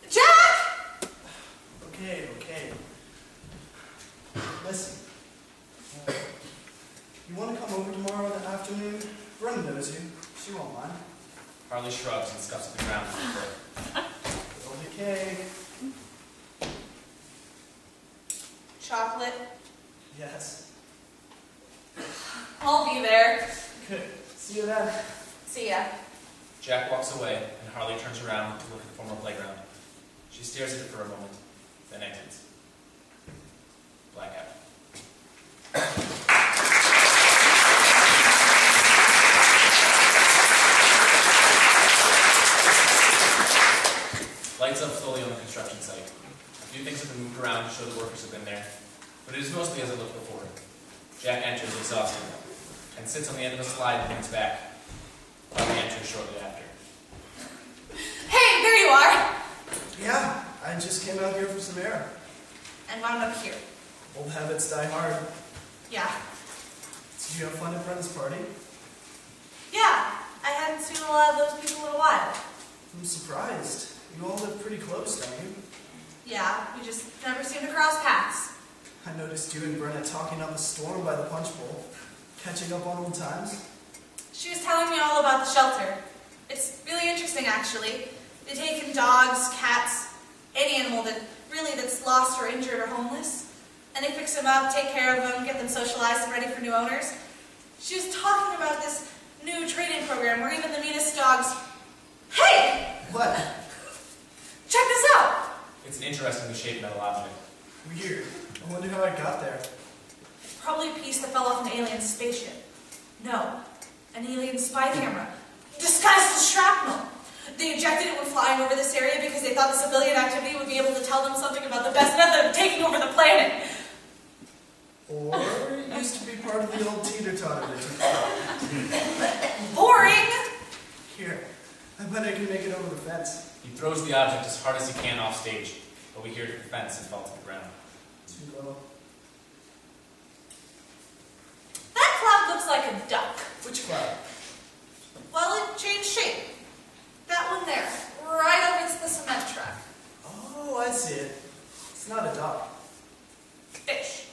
Speaker 3: Jack!
Speaker 10: Okay. Listen. You want to come over tomorrow afternoon? Brenda knows you. She won't mind.
Speaker 9: Harley shrugs and scuffs the ground with her foot.
Speaker 10: It'll be cake.
Speaker 3: Chocolate.
Speaker 10: Yes.
Speaker 3: I'll be there.
Speaker 10: Good. See you then.
Speaker 3: See ya.
Speaker 9: Jack walks away, and Harley turns around to look at the former playground. She stares at it for a moment, then exits. Blackout. Lights up slowly on the construction site. A few things have been moved around to show the workers have been there, but it is mostly as it looked before. Jack enters exhausted and sits on the end of a slide and leans back. Harley enters shortly after.
Speaker 3: Hey, there you are.
Speaker 10: Yeah, I just came out here for some air.
Speaker 3: And wound up here.
Speaker 10: Old habits die hard.
Speaker 3: Yeah.
Speaker 10: Did you have fun at Brenda's party?
Speaker 3: Yeah. I hadn't seen a lot of those people in a while.
Speaker 10: I'm surprised. You all live pretty close, don't you?
Speaker 3: Yeah, we just never seem to cross paths.
Speaker 10: I noticed you and Brenna talking up a storm by the punch bowl. Catching up on old times.
Speaker 3: She was telling me all about the shelter. It's really interesting, actually. They take in dogs, cats, any animal that's lost or injured or homeless. And they fix them up, take care of them, get them socialized and ready for new owners. She was talking about this new training program where even the meanest dogs... Hey!
Speaker 10: What?
Speaker 3: Check this out!
Speaker 9: It's an interestingly shaped metal object.
Speaker 10: Weird. I wonder how I got there.
Speaker 3: Probably a piece that fell off an alien spaceship. No, an alien spy camera. Disguised as shrapnel. They ejected it when flying over this area because they thought the civilian activity would be able to tell them something about the best method of taking over the planet.
Speaker 10: Or it used to be part of the old teeter-totter that took off.
Speaker 3: Boring!
Speaker 10: Here, I bet I can make it over the fence.
Speaker 9: He throws the object as hard as he can off stage, but we hear it hit the fence and fall to the ground.
Speaker 10: Too low.
Speaker 3: That cloud looks like a duck.
Speaker 10: Which cloud?
Speaker 3: Well, it changed shape. That one there, right over the cement track.
Speaker 10: Oh, I see it. It's not a duck.
Speaker 3: Fish.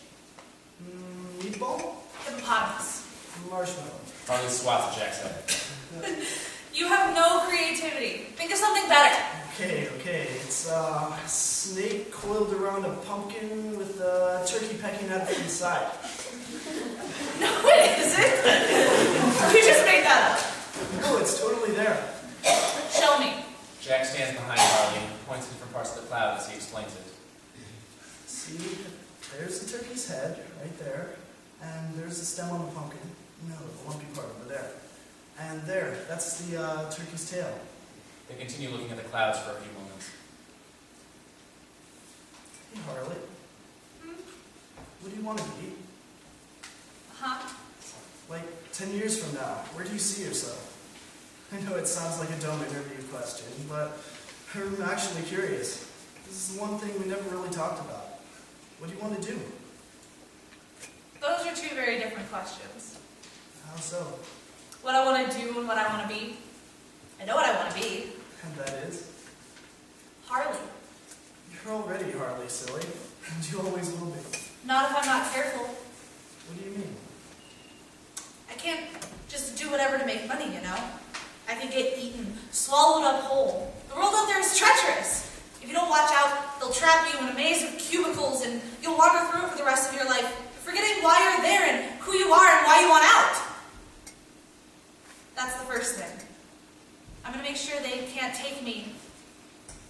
Speaker 10: Meatball?
Speaker 3: Hippopotamus.
Speaker 10: Marshmallow.
Speaker 9: Harley swats at Jack's head.
Speaker 3: You have no creativity. Think of something better.
Speaker 10: Okay. It's a snake coiled around a pumpkin with a turkey pecking at it inside.
Speaker 3: No, it isn't. You just made that up.
Speaker 10: No, it's totally there.
Speaker 3: Show me.
Speaker 9: Jack stands behind Harley and points to different parts of the cloud as he explains it.
Speaker 10: See, there's the turkey's head right there, and there's the stem there. That's the turkey's tail.
Speaker 9: They continue looking at the clouds for a few moments.
Speaker 10: Hey, Harley. What do you want to be?
Speaker 3: Huh?
Speaker 10: Like, 10 years from now, where do you see yourself? I know it sounds like a dumb interview question, but I'm actually curious. This is one thing we never really talked about. What do you want to do?
Speaker 3: Those are two very different questions.
Speaker 10: How so?
Speaker 3: What I want to do and what I want to be. I know what I want to be.
Speaker 10: And that is?
Speaker 3: Harley.
Speaker 10: You're already Harley, silly. And you always will be.
Speaker 3: Not if I'm not careful.
Speaker 10: What do you mean?
Speaker 3: I can't just do whatever to make money, you know? I could get eaten, swallowed up whole. The world out there is treacherous. If you don't watch out, they'll trap you in a maze of cubicles and you'll wander through it for the rest of your life, forgetting why you're there and who you are and why you want out. That's the first thing. I'm going to make sure they can't take me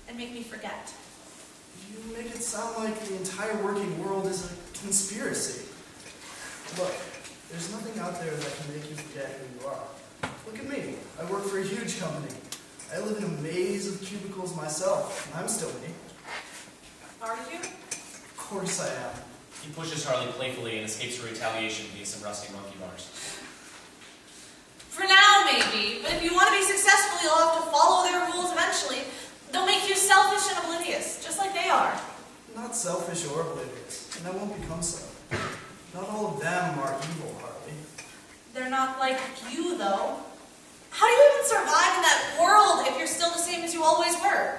Speaker 3: and make me forget.
Speaker 10: You make it sound like the entire working world is a conspiracy. Look, there's nothing out there that can make you forget who you are. Look at me. I work for a huge company. I live in a maze of cubicles myself. I'm still me.
Speaker 3: Are you?
Speaker 10: Of course I am.
Speaker 9: He pushes Harley playfully and escapes for retaliation via some rusty monkey bars.
Speaker 3: For now, maybe. But if you want to be successful, you'll have to follow their rules eventually. They'll make you selfish and oblivious, just like they are.
Speaker 10: Not selfish or oblivious, and I won't become so. Not all of them are evil, Harley.
Speaker 3: They're not like you, though. How do you even survive in that world if you're still the same as you always were?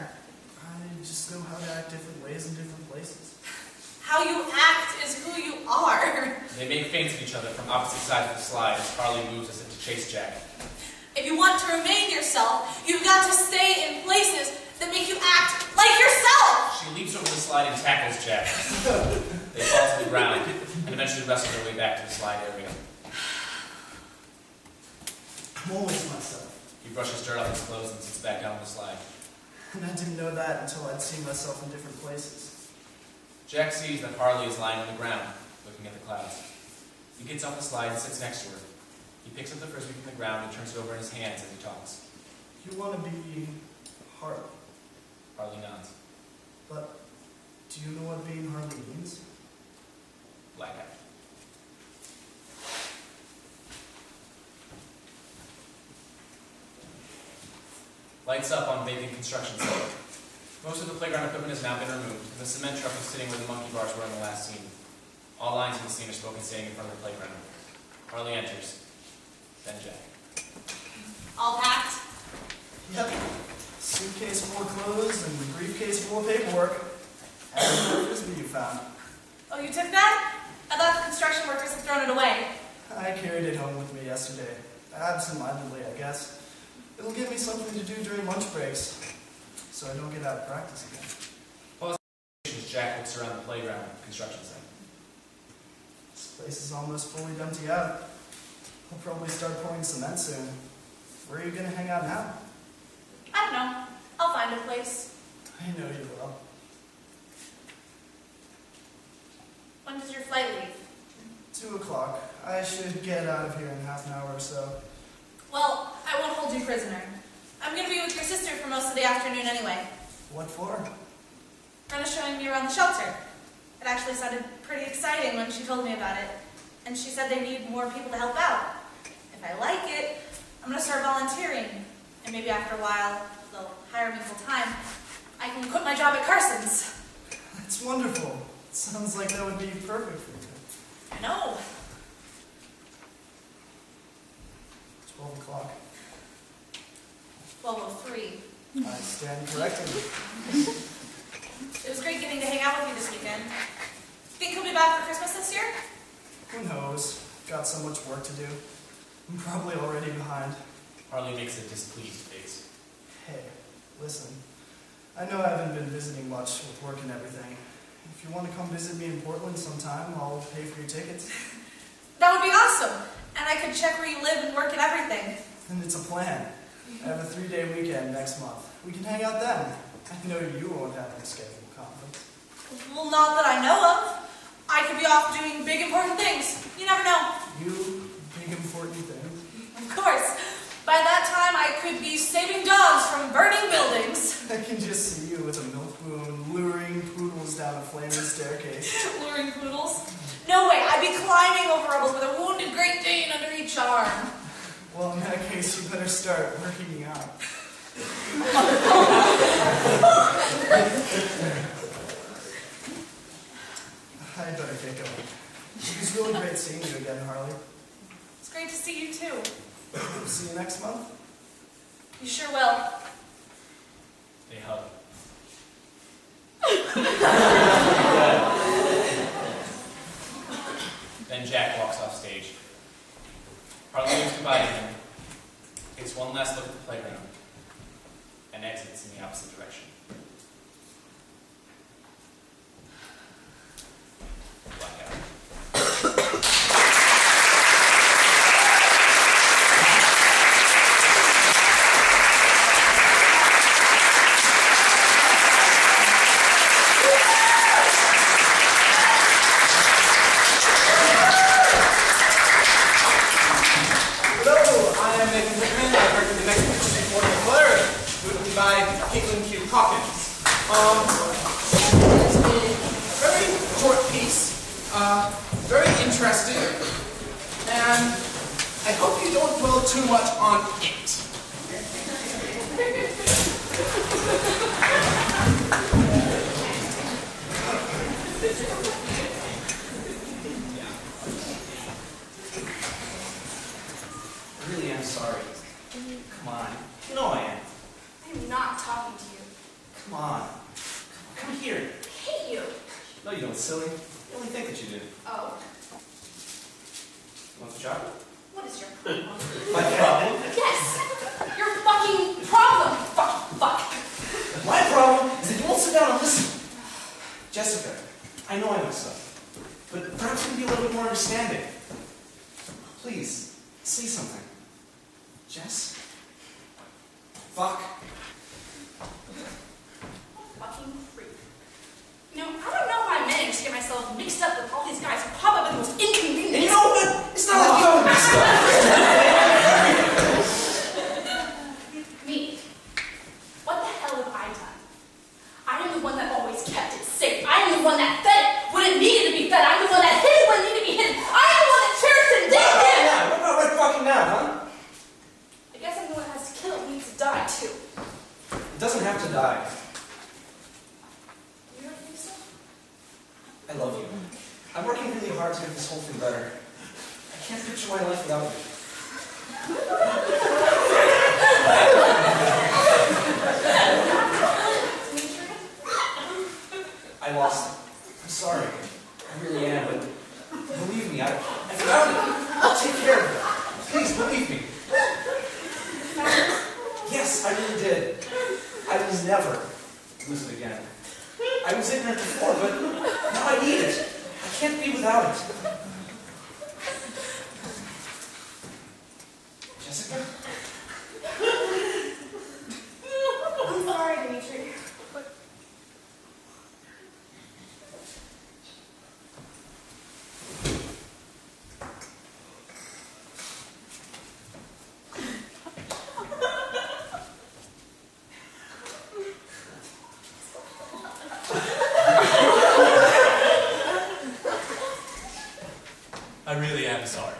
Speaker 10: I just know how to act different ways in different places.
Speaker 3: How you act is who you are.
Speaker 9: They make feints at each other from opposite sides of the slide as Harley moves as if to chase Jack.
Speaker 3: If you want to remain yourself, you've got to stay in places that make you act like yourself.
Speaker 9: She leaps over the slide and tackles Jack. They fall to the ground and eventually wrestle their way back to the slide area.
Speaker 10: I'm always myself.
Speaker 9: He brushes dirt off his clothes and sits back down on the slide.
Speaker 10: And I didn't know that until I'd seen myself in different places.
Speaker 9: Jack sees that Harley is lying on the ground, looking at the clouds. He gets off the slide and sits next to her. He picks up the frisbee from the ground and turns it over in his hands as he talks.
Speaker 10: You want to be Harley,
Speaker 9: Harley nods.
Speaker 10: but do you know what being Harley means?
Speaker 9: Blackout. Lights up on vacant construction site. Most of the playground equipment has now been removed, and the cement truck is sitting where the monkey bars were in the last scene. All lines in the scene are spoken standing in front of the playground. Harley enters. Then Jack.
Speaker 3: All packed?
Speaker 10: Yep. Suitcase full of clothes and briefcase full of paperwork. And the frisbee you found.
Speaker 3: Oh, you took that? I thought the construction workers had thrown it away.
Speaker 10: I carried it home with me yesterday. Absent-mindedly, I guess. It'll give me something to do during lunch breaks, so I don't get out of practice again.
Speaker 9: As Jack looks around the playground at the construction site.
Speaker 10: This place is almost fully empty out. I'll probably start pouring cement soon. Where are you going to hang out now?
Speaker 3: I don't know. I'll find a place.
Speaker 10: I know you will.
Speaker 3: When does your flight leave?
Speaker 10: 2 o'clock. I should get out of here in half an hour or so.
Speaker 3: Well, I won't hold you prisoner. I'm going to be with your sister for most of the afternoon anyway.
Speaker 10: What for?
Speaker 3: Brenna's showing me around the shelter. It actually sounded pretty exciting when she told me about it. And she said they need more people to help out. If I like it, I'm going to start volunteering. And maybe after a while, they'll hire me full time. I can quit my job at Carson's.
Speaker 10: That's wonderful. Sounds like that would be perfect for you.
Speaker 3: I know.
Speaker 10: 12 o'clock.
Speaker 3: 12:03.
Speaker 10: I stand corrected.
Speaker 3: It was great getting to hang out with you this weekend. Think he'll be back for Christmas this year?
Speaker 10: Who knows? Got so much work to do. I'm probably already behind.
Speaker 9: Harley makes a displeased face.
Speaker 10: Hey, listen. I know I haven't been visiting much with work and everything. If you want to come visit me in Portland sometime, I'll pay for your tickets.
Speaker 3: That would be awesome. And I could check where you live and work and everything.
Speaker 10: And it's a plan. I have a 3-day weekend next month. We can hang out then. I know you won't have any scheduled conflicts.
Speaker 3: Well, not that I know of. I could be off doing big, important things. You never know.
Speaker 10: You big important things.
Speaker 3: Of course. By that could be saving dogs from burning buildings.
Speaker 10: I can just see you with a milk spoon luring poodles down a flaming staircase.
Speaker 3: Luring poodles? No way, I'd be climbing over rubble with a wounded Great Dane under each arm.
Speaker 10: Well, in that case, you better start working me out. I better get going. It was really great seeing you again, Harley.
Speaker 3: It's great to see you too.
Speaker 10: See you next month.
Speaker 3: You sure will.
Speaker 9: They hug. Then Jack walks off stage. Harley waves goodbye to him, takes one last look at the playground, and exits in the opposite direction. Blackout.
Speaker 11: Very interesting, and I hope you don't dwell too much on it.
Speaker 6: I really am sorry. Come on. You know I am.
Speaker 2: I'm not talking to you.
Speaker 6: Come on. Come here.
Speaker 2: I hate you.
Speaker 6: No, you don't, silly. You only think that you do.
Speaker 2: Oh,
Speaker 6: You want the chocolate?
Speaker 2: what is your problem?
Speaker 6: My problem?
Speaker 2: Yes, your fucking problem. Fuck.
Speaker 6: My problem is that you won't sit down and listen. Jessica, I know I messed up, but perhaps you can be a little bit more understanding. Please, say something. Jess? Fuck.
Speaker 2: Fucking freak. You know, I don't know how I managed to get myself mixed up with all these guys who pop up at the most inconvenient.
Speaker 6: And you know what? It's not like you haven't messed up.
Speaker 2: Me. What the hell have I done? I am the one that always kept it safe. I am the one that fed it when it needed to be fed. I'm the one that hid it when it needed to be hidden. I am the one that cherished it and didn't give.
Speaker 6: Yeah, what about right fucking now, huh?
Speaker 2: I guess I'm the one that has to kill it needs to die too.
Speaker 6: It doesn't have to die.
Speaker 2: You don't think so?
Speaker 6: I love you. I'm working really hard to make this whole thing better. I can't picture my life without you. I lost it. I'm sorry. I really am, but believe me, I found it. I'll take care of it. Please, believe me. Yes, I really did. I will never lose it again. I was ignorant before, but now I need it. I can't be without it. Jessica?
Speaker 2: I'm sorry, Dimitri.
Speaker 9: I really am sorry.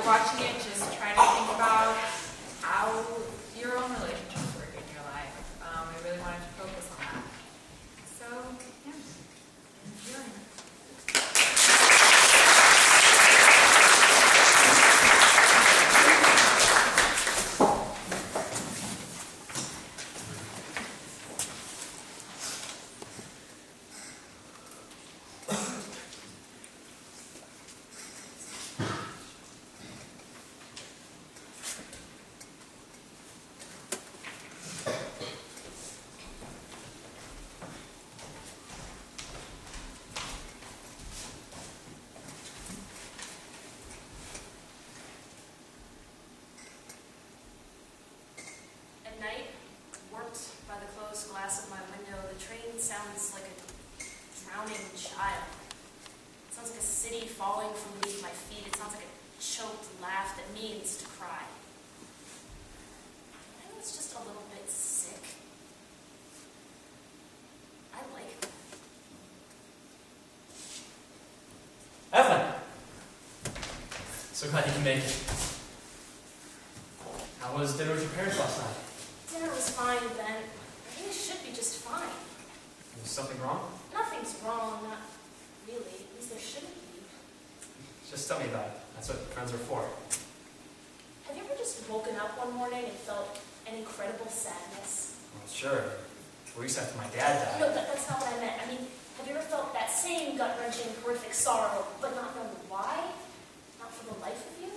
Speaker 12: you're watching it, just try to think about how your own relationships work in your life. I really wanted to focus on that. So, yeah, enjoy.
Speaker 2: At night, warped by the closed glass of my window, the train sounds like a drowning child. It sounds like a city falling from beneath my feet. It sounds like a choked laugh that means to cry. I think it's just a little bit sick. I like it.
Speaker 9: Evelyn! So glad you can make it. How was dinner with your parents last night?
Speaker 2: Dinner was fine, Ben. I think it should be just fine.
Speaker 9: Was something wrong?
Speaker 2: Nothing's wrong, not really. At least there shouldn't be.
Speaker 9: Just tell me about it. That's what friends are for.
Speaker 2: Have you ever just woken up one morning and felt an incredible sadness?
Speaker 9: Well, sure. At least after my dad died.
Speaker 2: No, that's not what I meant. I mean, have you ever felt that same gut-wrenching, horrific sorrow, but not known why? Not for the life of you?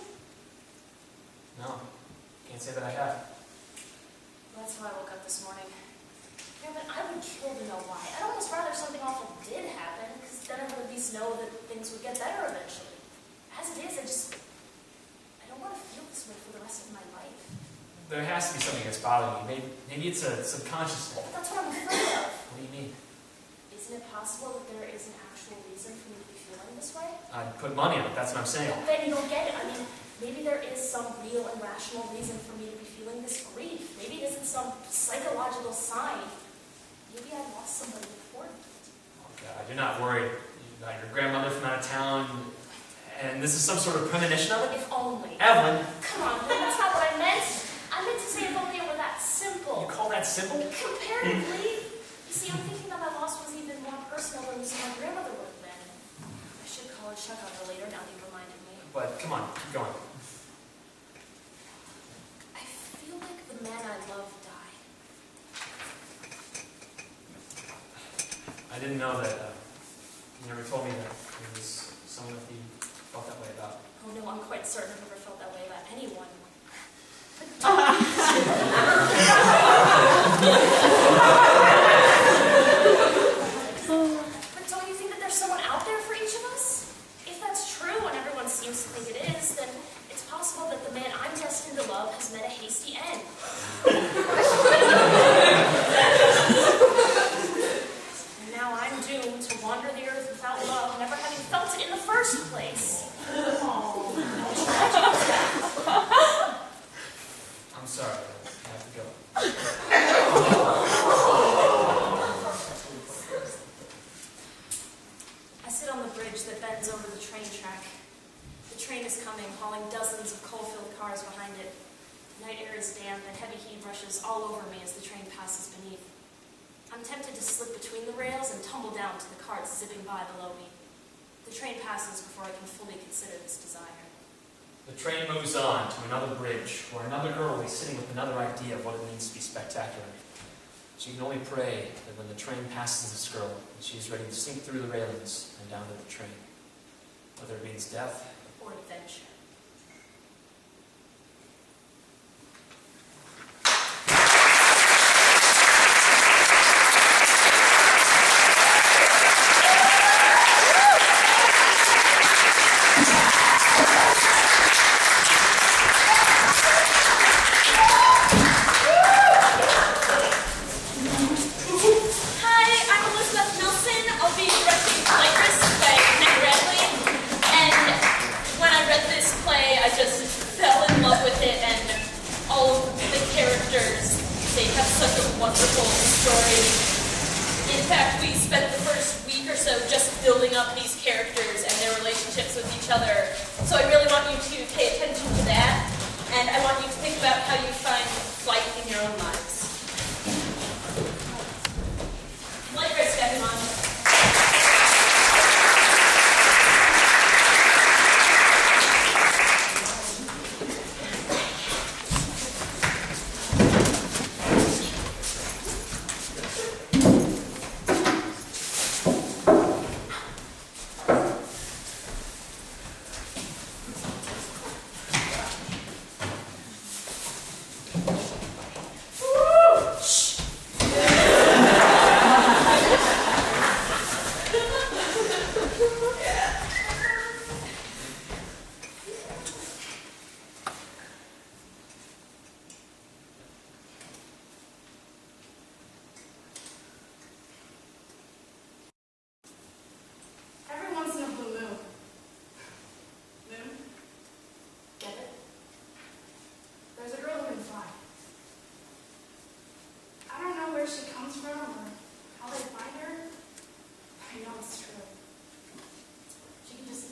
Speaker 9: No. Can't say that I have.
Speaker 2: Well, that's how I woke up this morning. Yeah, but I would kill to know why. I'd almost rather something awful did happen, because then I would at least know that things would get better eventually. As it is, I don't want to feel this way for the rest of my life.
Speaker 9: There has to be something that's bothering you. Maybe it's a subconscious thing.
Speaker 2: That's what I'm afraid of.
Speaker 9: What do you mean?
Speaker 2: Isn't it possible that there is an actual reason for me to be feeling this way?
Speaker 9: I'd put money on it. That's what I'm saying.
Speaker 2: Then you don't get it. I mean, maybe there is some real and rational reason for me to be feeling this grief. Maybe it isn't some psychological sign. Maybe I lost somebody important.
Speaker 9: Oh, God, you're not worried about your grandmother from out of town, and this is some sort of premonition of it?
Speaker 2: If only.
Speaker 9: Evelyn!
Speaker 2: Come on, man, that's not what I meant. I meant to say if only it were that simple.
Speaker 9: You call that simple?
Speaker 2: Comparatively. You see, I'm thinking that my loss was even more personal than losing my grandmother would have been. I should call and check on her later now that you reminded me.
Speaker 9: But come on, keep going.
Speaker 2: I feel like the man I love died.
Speaker 9: I didn't know that. You never told me that it was someone that you felt that way about.
Speaker 2: Oh no, I'm quite certain I've never felt that way about anyone. But don't you think that there's someone out there for each of us? If that's true, and everyone seems to think it is, then it's possible that the man I'm destined to love has met a hasty end. And now I'm doomed to wander the earth without love, never having felt it in the first place.
Speaker 9: I'm sorry, I have to go.
Speaker 2: I sit on the bridge that bends over the train track. The train is coming, hauling dozens of coal-filled cars behind it. The night air is damp and heavy heat rushes all over me as the train passes beneath. I'm tempted to slip between the rails and tumble down to the carts zipping by below me. The train passes before I can fully consider this desire.
Speaker 9: The train moves on to another bridge, where another girl will be sitting with another idea of what it means to be spectacular. She can only pray that when the train passes this girl, that she is ready to sink through the railings and down to the train, whether it means death
Speaker 2: Or adventure.
Speaker 4: wonderful story. In fact, we spent the first week or so just building up these characters and their relationships with each other. So I really want you to pay attention about how you find flight in your own lives. Flight risk, everyone.
Speaker 3: Every once in a blue moon. Moon? Get it? There's a girl who can fly. I don't know where she comes from or how they find her, but I know it's true. She can just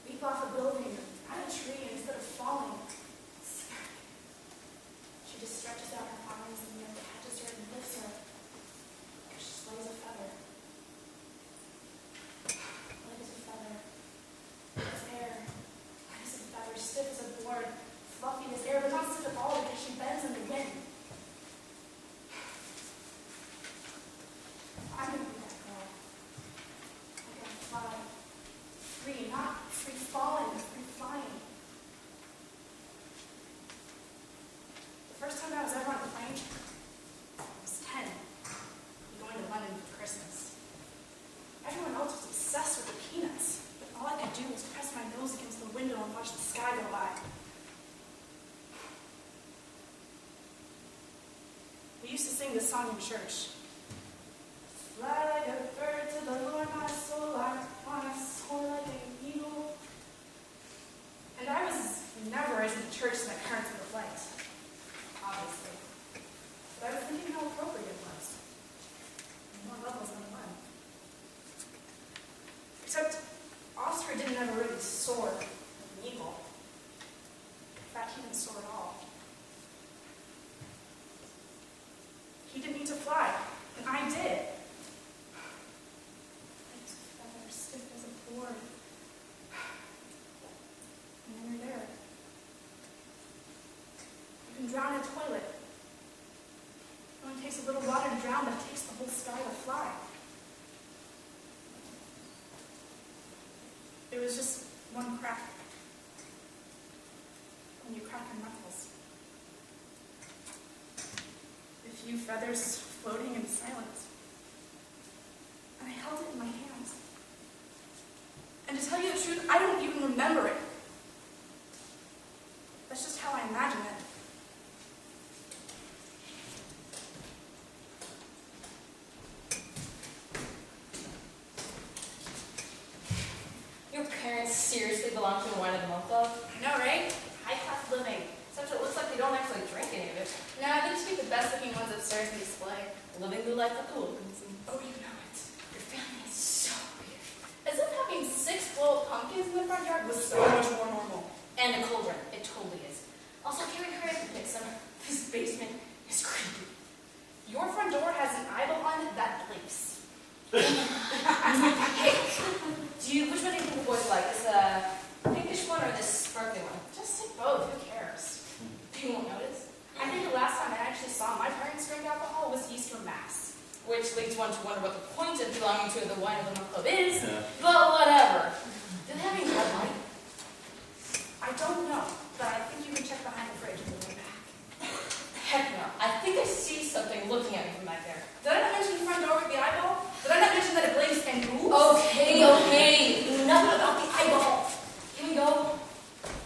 Speaker 3: leap off a building or at a tree, and instead of falling, smack. She just stretches out her arms and the air catches her and lifts her. She slays a feather. Light as a feather. It's air. Light as a feather. Stiff as a board. Fluffy as air, but not stiff at all because she bends in the wind. I'm gonna be that girl. I'm gonna fly. Free, not free falling, but free flying. The first time I was ever on a plane, I was 10. Going to London for Christmas. Everyone else was obsessed with the peanuts, but all I could do was press my nose against the window and watch the sky go by. We used to sing this song in church. Fly like a bird to the Lord, my soul, I wanna soar like an eagle. And I was never as into church as my parents would have liked, obviously. But I was thinking how appropriate it was. More levels than one. Except, Oscar didn't ever really soar like an eagle. In fact, he didn't soar at all. He didn't need to fly, and I did. Light as a feather, stiff as a board. And then you're there. You can drown in a toilet. It only takes a little water to drown, but it takes the whole sky to fly. It was just one crack. When you crack your knuckles. A few feathers floating in silence. And I held it in my hands. And to tell you the truth, I don't even remember it. That's just how I imagine it.
Speaker 4: Your parents seriously belong to the Wine of the Month Club?
Speaker 3: I know, right?
Speaker 4: High-class living. Except it looks like they don't actually drink any of it.
Speaker 3: No, they just keep the best looking ones upstairs in display.
Speaker 4: Living the life of the Wilkinson.
Speaker 3: Oh, you know it. Your family is so weird. As if having 6 boiled pumpkins in the front yard was so much more normal.
Speaker 4: And a cauldron. It totally is. Also, Carrie Nixon, this basement is creepy.
Speaker 3: Your front door has an eyeball on it that blinks.
Speaker 4: Hey, which one do you think the boys like? This pinkish one or this sparkly one?
Speaker 3: Just take both, who cares?
Speaker 4: You won't notice.
Speaker 3: I think the last time I actually saw my parents drink alcohol was Easter Mass.
Speaker 4: Which leads one to wonder what the point of belonging to the Wine of the Month Club is, but whatever. Do they have any red wine?
Speaker 3: I don't know, but I think you can check behind the fridge on the way back.
Speaker 4: Heck no. I think I see something looking at me from back there.
Speaker 3: Did I not mention the front door with the eyeball? Did I not mention that it blinks and moves?
Speaker 4: Okay. Enough about the eyeball. Can we go?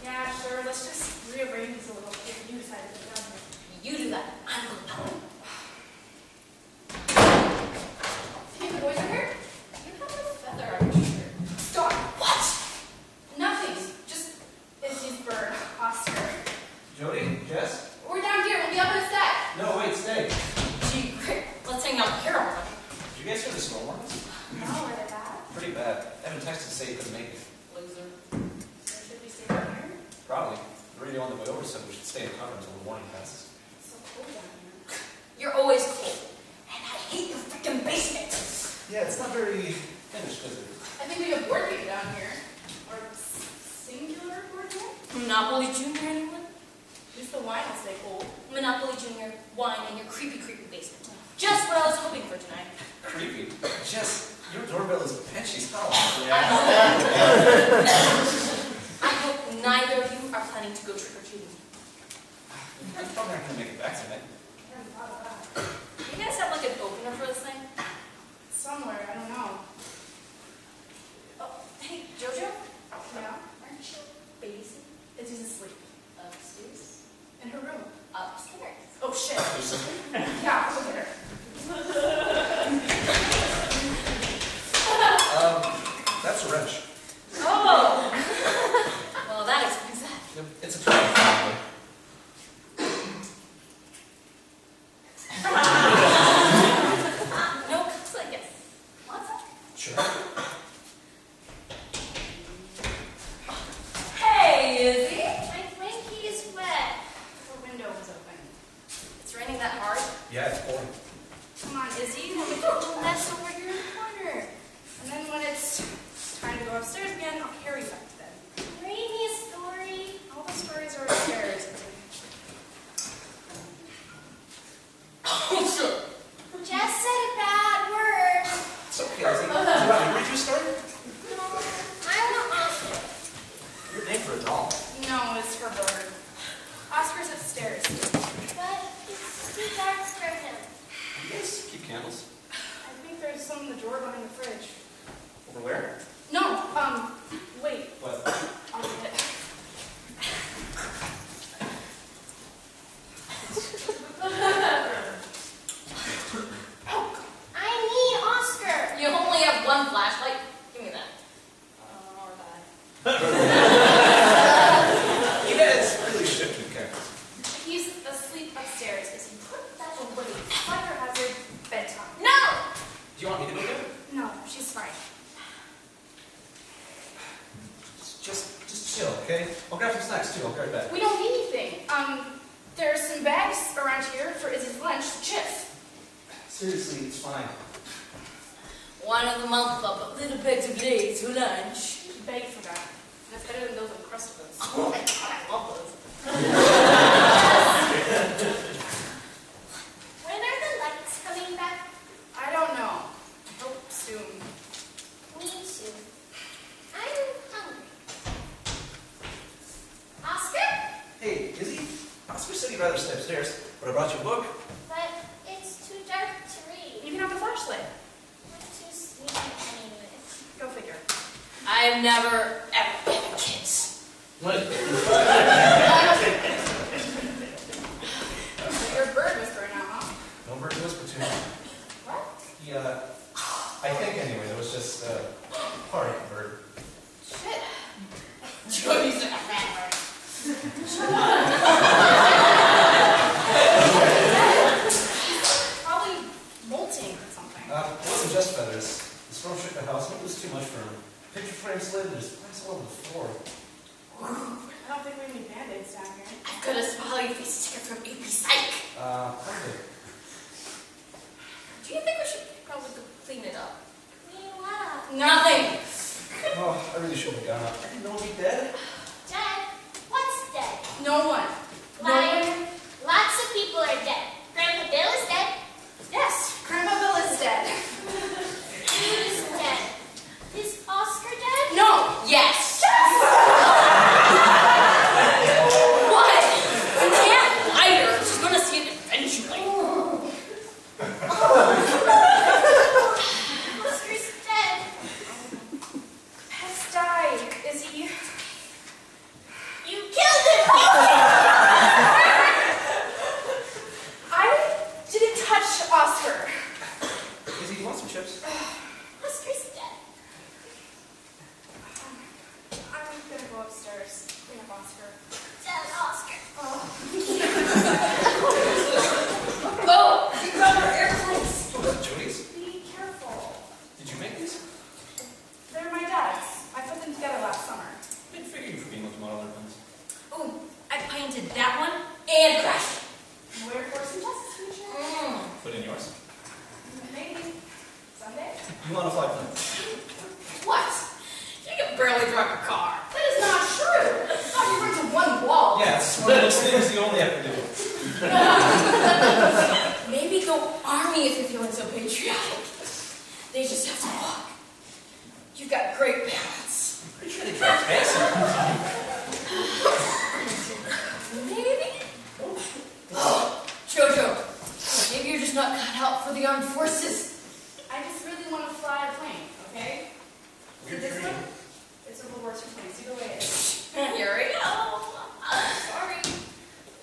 Speaker 3: Yeah, sure. Let's just rearrange this a little bit. You decide to put it down here.
Speaker 4: You do that. I'm going out.
Speaker 3: Think the boys are here?
Speaker 4: You have a feather on your shirt.
Speaker 3: Stop.
Speaker 4: What?
Speaker 3: Nothing. Just issues for Oscar.
Speaker 6: Jody? Jess?
Speaker 3: We're down here. We'll be up in a sec.
Speaker 6: No, wait, stay.
Speaker 4: Gee, great. Let's hang out here all night.
Speaker 6: Did you guys hear the storm warnings?
Speaker 3: No, are they bad?
Speaker 6: Pretty bad. Evan texted to say he couldn't make it.
Speaker 4: Loser.
Speaker 3: So should we stay down here?
Speaker 6: Probably. We're
Speaker 9: radio on the way over said we should stay in cover until the warning passes.
Speaker 3: It's so cold down here.
Speaker 4: You're always cold.
Speaker 3: And I hate your freaking basement.
Speaker 6: Yeah, it's not very finished, is it?
Speaker 3: I think we have board game down here. Or singular board game?
Speaker 4: Monopoly Junior, anyone?
Speaker 3: At least the wine will stay cold.
Speaker 4: Monopoly Junior, wine in your creepy, creepy basement. Just what I was hoping for tonight.
Speaker 6: Creepy. Jess, your doorbell is pinchy hollow.
Speaker 4: I hope neither of you are planning to go trick-or-treating.
Speaker 9: I'm probably not going to make it back tonight.
Speaker 3: I haven't thought of that.
Speaker 4: You guys have like an opener for this thing?
Speaker 3: Somewhere, I don't know.
Speaker 4: Oh, hey, Jojo?
Speaker 3: Yeah?
Speaker 4: Aren't you babysitting?
Speaker 3: Izzy's asleep.
Speaker 4: Upstairs?
Speaker 3: In her room.
Speaker 4: Upstairs.
Speaker 3: Oh shit. Yeah, look at her.
Speaker 6: That's a wrench.
Speaker 4: Oh! Well, that explains that.
Speaker 6: It's a tiny thing.
Speaker 4: No cuts, I guess. What's that?
Speaker 6: Sure.
Speaker 4: Hey, Izzy!
Speaker 2: My blankie is wet.
Speaker 3: Her window was open.
Speaker 4: It's raining that hard?
Speaker 6: Yeah, it's pouring.
Speaker 3: Come on, Izzy. We'll make a little mess over here in the corner. And then when it's time to go upstairs again, I'll carry you back to bed.
Speaker 2: Read me a story.
Speaker 3: All the stories are upstairs.
Speaker 4: Oh, sure.
Speaker 2: Jess said a bad word.
Speaker 6: It's okay, Izzy. Do you want me to read you a story?
Speaker 2: No, I want Oscar.
Speaker 6: Your name for a doll.
Speaker 3: No, it's her bird. Oscar's upstairs.
Speaker 2: But it's too dark for him.
Speaker 6: You guys keep candles.
Speaker 3: I think there's some in the drawer behind the fridge.
Speaker 6: Over where?
Speaker 3: No, wait.
Speaker 6: What?
Speaker 3: I'll get it.
Speaker 2: I need Oscar.
Speaker 4: You only have one flashlight? Give me that. Or that.
Speaker 6: You guys really should keep candles.
Speaker 3: He's asleep upstairs. Is he put that away? Fire hazard, bedtime.
Speaker 4: No!
Speaker 6: Do you want me to go get it?
Speaker 3: No, she's fine.
Speaker 6: Just chill, okay? I'll grab some snacks too. I'll be right back.
Speaker 3: We don't need anything. There's some bags around here for Izzy's lunch. Chips.
Speaker 6: Seriously, it's fine.
Speaker 4: One of the month club, but little bags of Lay's for lunch.
Speaker 3: Beg for that. That's better than those Uncrustables.
Speaker 4: Oh my god, I love those.
Speaker 2: When are the lights coming back?
Speaker 3: I don't know. I hope soon.
Speaker 2: Me too. I'm hungry. Oscar?
Speaker 6: Hey, Izzy. Oscar said he'd rather stay upstairs, but I brought you a book.
Speaker 2: But it's too dark to read.
Speaker 3: You can have the flashlight.
Speaker 2: I'm too sleepy anyways.
Speaker 3: Go figure.
Speaker 4: I've never, ever been a kiss.
Speaker 6: What?
Speaker 3: Your bird whispering out, huh?
Speaker 6: No bird whisper to me.
Speaker 3: What?
Speaker 6: He, I think anyway, there was just a party bird.
Speaker 3: Shit.
Speaker 4: Jody's like a rat.
Speaker 3: Probably molting or something.
Speaker 6: It wasn't just feathers. The storm shook the house, and it was too much for him. Picture frame slid, there's plants all over the floor.
Speaker 3: I don't think we have any band-aids down here.
Speaker 4: I've got a smiley face ticket from AP Psych.
Speaker 6: Okay.
Speaker 4: Do you think we should probably go clean it up?
Speaker 2: Clean what up?
Speaker 4: Nothing.
Speaker 6: Oh, I really shouldn't have gone up. I didn't know he'd be dead.
Speaker 2: Dead? What's dead?
Speaker 3: No one.
Speaker 2: Liar. Lots of people are dead. Grandpa Bill is dead.
Speaker 3: Yes, Grandpa Bill is dead.
Speaker 2: Who's dead? Is Oscar dead?
Speaker 3: No.
Speaker 4: Yes. What? You can't lie to her. She's gonna see it eventually.
Speaker 2: Oscar's dead.
Speaker 3: Pets die. Is he?
Speaker 2: You killed him!
Speaker 3: I didn't touch Oscar.
Speaker 6: Izzy, do you want some chips?
Speaker 2: Oscar's dead.
Speaker 3: I'm gonna go upstairs. Clean up Oscar.
Speaker 2: Dead Oscar.
Speaker 4: Oh, you got our airplanes.
Speaker 6: Oh, is it Jody's?
Speaker 3: Be careful.
Speaker 6: Did you make these?
Speaker 3: They're my dad's. I put them together last summer.
Speaker 6: Big figure you for being with model airplanes.
Speaker 4: Oh, I barely drive a car.
Speaker 3: That is not true. I thought you went to one wall.
Speaker 6: Yeah, it's one of those things you only have to do.
Speaker 4: Maybe go army if you're feeling so patriotic. They just have to walk. You've got great parents.
Speaker 6: Pretty sure they drive fast.
Speaker 4: Maybe? Jojo, maybe you're just not cut out for the armed forces.
Speaker 3: I just really want to fly a plane, okay?
Speaker 6: Your
Speaker 3: This
Speaker 6: dream.
Speaker 3: one? It's a reverse for planes. You go away.
Speaker 4: Here we go. Sorry.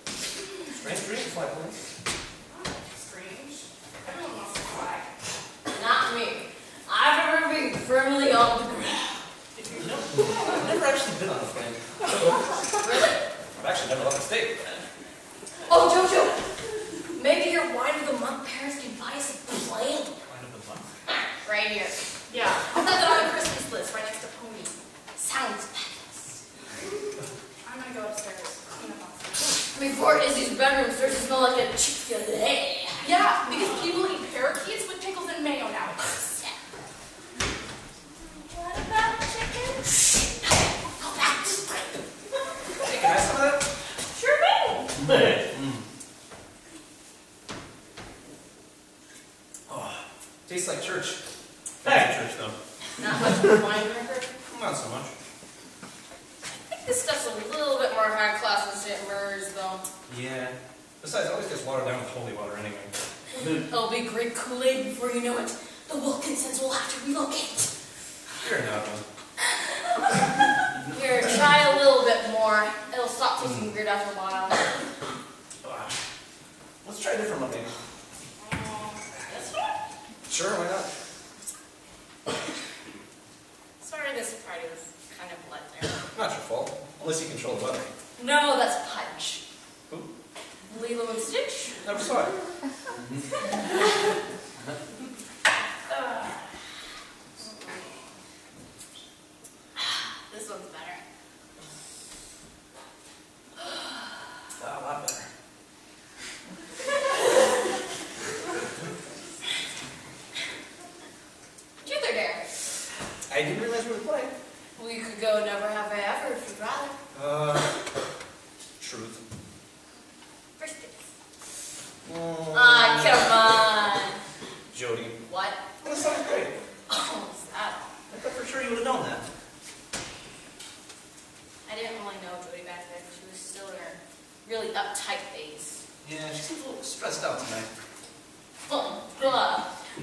Speaker 6: Strange dream, fly planes.
Speaker 3: Strange. Everyone wants to fly.
Speaker 4: Not me. I've never been firmly on the ground.
Speaker 6: No, I've never actually been on a plane.
Speaker 4: Really?
Speaker 6: I've actually never left the state.
Speaker 4: Oh, Jojo, maybe your wine of the month parents can buy us a plane.
Speaker 6: Wine of the month.
Speaker 4: Right here.
Speaker 3: Yeah.
Speaker 4: I put that on the Christmas list right next to Pony. Sounds fabulous.
Speaker 3: I'm gonna go upstairs. Clean up upstairs.
Speaker 4: Before Izzy's bedroom starts to smell like a Chick-fil-A.
Speaker 3: Yeah, because people eat parakeets with pickles and mayo nowadays.
Speaker 4: What about chicken? Go back to sleep.
Speaker 6: Hey, can I have some of that?
Speaker 4: Sure thing.
Speaker 6: Oh, tastes like church. Fancy church, though.
Speaker 4: Not much of a wine drinker.
Speaker 6: Not so much.
Speaker 4: I think this stuff's a little bit more high class than St. Mary's, though.
Speaker 6: Yeah. Besides, it always gets watered down with holy water anyway.
Speaker 4: It'll be great Kool-Aid before you know it. The Wilkinsons will have to relocate.
Speaker 6: You're not one.
Speaker 4: Here, try a little bit more. It'll stop tasting weird after a while.
Speaker 6: Let's try a different one, maybe.
Speaker 4: This one?
Speaker 6: Sure, why not?
Speaker 4: Sorry, this party was kind of let there.
Speaker 6: Not your fault. Unless you control the weather.
Speaker 4: No, that's Punch.
Speaker 6: Who?
Speaker 4: Lilo and Stitch.
Speaker 6: Never saw it.
Speaker 4: This one's better.
Speaker 6: A lot better.
Speaker 4: Truth or dare?
Speaker 6: I didn't realize we were playing.
Speaker 4: We could go never have I ever if you'd rather.
Speaker 6: Truth.
Speaker 4: First base.
Speaker 6: Mm.
Speaker 4: Come on.
Speaker 6: Jody.
Speaker 4: What?
Speaker 6: That sounds great.
Speaker 4: Oh, sad.
Speaker 6: I thought for sure you would have known that.
Speaker 4: I didn't really know Jody back then. She was still in her really uptight phase.
Speaker 6: Yeah, she seems a little stressed out tonight.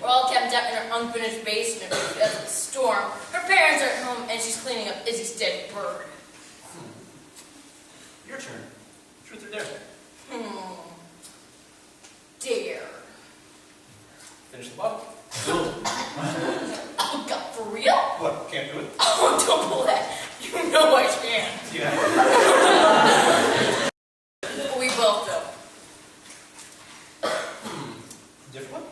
Speaker 4: We're all kept up in her unfinished basement because of the storm. Her parents aren't home and she's cleaning up Izzy's dead bird.
Speaker 6: Your turn. Truth or dare?
Speaker 4: Dare.
Speaker 6: Finish the bottle.
Speaker 4: Oh, God, for real?
Speaker 6: What? Can't do it?
Speaker 4: Oh, don't pull that. You know I can.
Speaker 6: Yeah.
Speaker 4: We both do.
Speaker 6: Different one?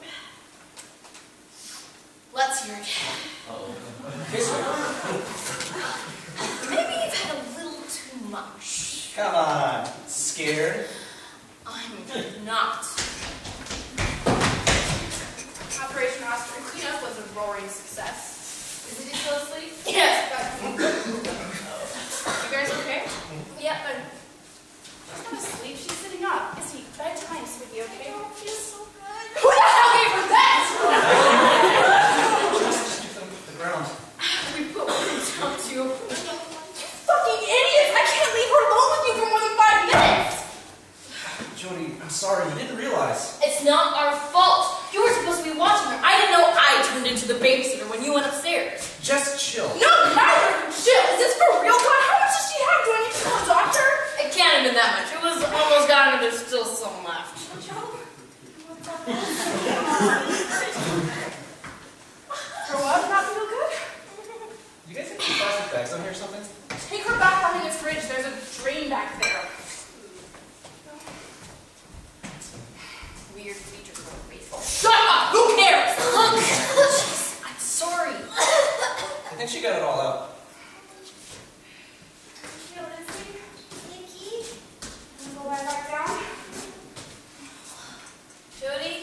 Speaker 4: Let's hear it.
Speaker 6: This one.
Speaker 4: Maybe you've had a little too much.
Speaker 6: Come on. Scared?
Speaker 4: I'm not.
Speaker 3: Operation Oscar cleanup was a roaring success. Is it still asleep?
Speaker 4: Yes.
Speaker 3: You guys okay?
Speaker 4: Yeah, but
Speaker 3: She's not asleep. She's sitting up. Izzy, bedtime, sweetie, okay?
Speaker 4: I feel so good.
Speaker 3: Who the hell gave her that?
Speaker 6: Just keep them to the ground.
Speaker 4: We put one down too.
Speaker 3: Fucking idiots! I can't leave her alone with you for more than 5 minutes!
Speaker 6: Jody, I'm sorry. You didn't realize.
Speaker 4: It's not our fault. You were supposed to be watching her. I didn't know I turned into the babysitter when you went upstairs.
Speaker 6: Just chill.
Speaker 3: No, neither! Chill! Is this for real? God, how much does she have? Do I need to call a doctor?
Speaker 4: It can't have been that much. It was almost gone and there's still some left.
Speaker 3: Throw up? Not feel good?
Speaker 6: You guys have some plastic bags on here or something?
Speaker 3: Take her back behind the fridge. There's a drain back there.
Speaker 4: Weird feature from the baseball.
Speaker 3: Shut up! Who cares?
Speaker 4: Look! I'm sorry.
Speaker 6: I think she got it all out.
Speaker 3: Feel Izzy? Nikki? Go right back down.
Speaker 4: Jody,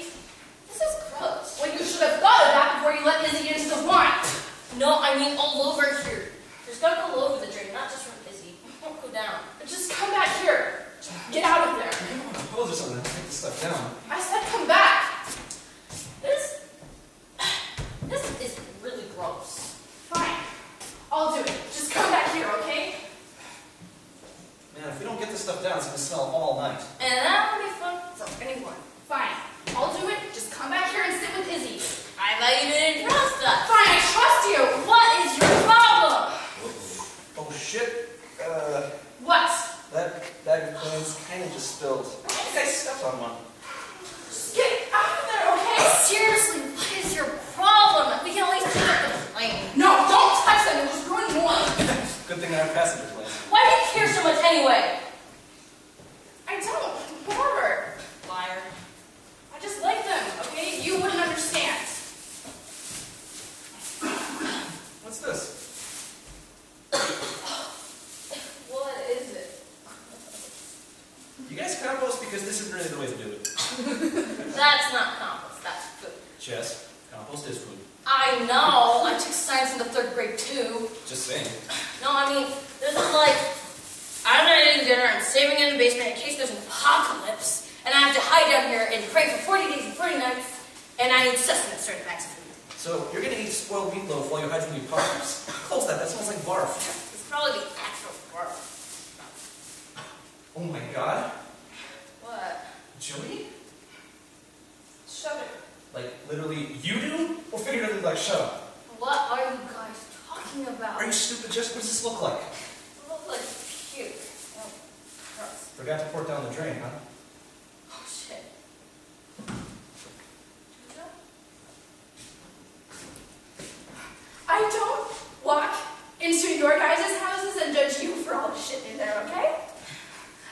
Speaker 4: this is gross.
Speaker 3: Well, you should have thought of that before you let Izzy get into the warrant.
Speaker 4: No, I mean all over here. There's gotta
Speaker 6: the smell all night.
Speaker 4: And that would be fun for anyone.
Speaker 12: Fine. I'll do it. Just come back here and sit with Izzy.
Speaker 4: I thought you didn't trust us.
Speaker 12: Fine, I trust you. What is your problem?
Speaker 6: Oh shit.
Speaker 12: What?
Speaker 6: That bag of coins kind of just spilled. I think I stepped on one.
Speaker 12: Just get out of there, okay?
Speaker 4: Seriously, what is your problem? We can at least pick up the plane.
Speaker 12: No, don't touch them. You'll just ruin more.
Speaker 6: Good thing I have passenger planes.
Speaker 4: Why do you care so much anyway?
Speaker 12: I don't. Whatever.
Speaker 4: Liar.
Speaker 12: I just like them, okay? You wouldn't understand.
Speaker 6: What's this?
Speaker 4: What is it?
Speaker 6: You guys compost because this isn't really the way to do it.
Speaker 4: That's not compost, that's food.
Speaker 6: Jess, compost is food.
Speaker 4: I know. I took science in the 3rd grade too.
Speaker 6: Just saying.
Speaker 4: No, I mean, this is like, I'm not eating dinner and saving it in the basement in case there's an apocalypse, and I have to hide down here and pray for 40 days and 40 nights, and I need sustenance during bags of food.
Speaker 6: So, you're gonna eat spoiled meatloaf while you hide from the apocalypse? Close that smells like barf.
Speaker 4: It's probably the actual barf.
Speaker 6: Oh my god.
Speaker 4: What?
Speaker 6: Jody?
Speaker 12: Shut it.
Speaker 6: Like, literally, you do? Or figuratively, like, shut up?
Speaker 4: What are you guys talking about?
Speaker 6: Are you stupid, Jess? What does this look like?
Speaker 4: It looks like puke. Oh, gross.
Speaker 6: Forgot to pour it down the drain, huh?
Speaker 4: Oh, shit.
Speaker 12: I don't walk into your guys' houses and judge you for all the shit in there, okay?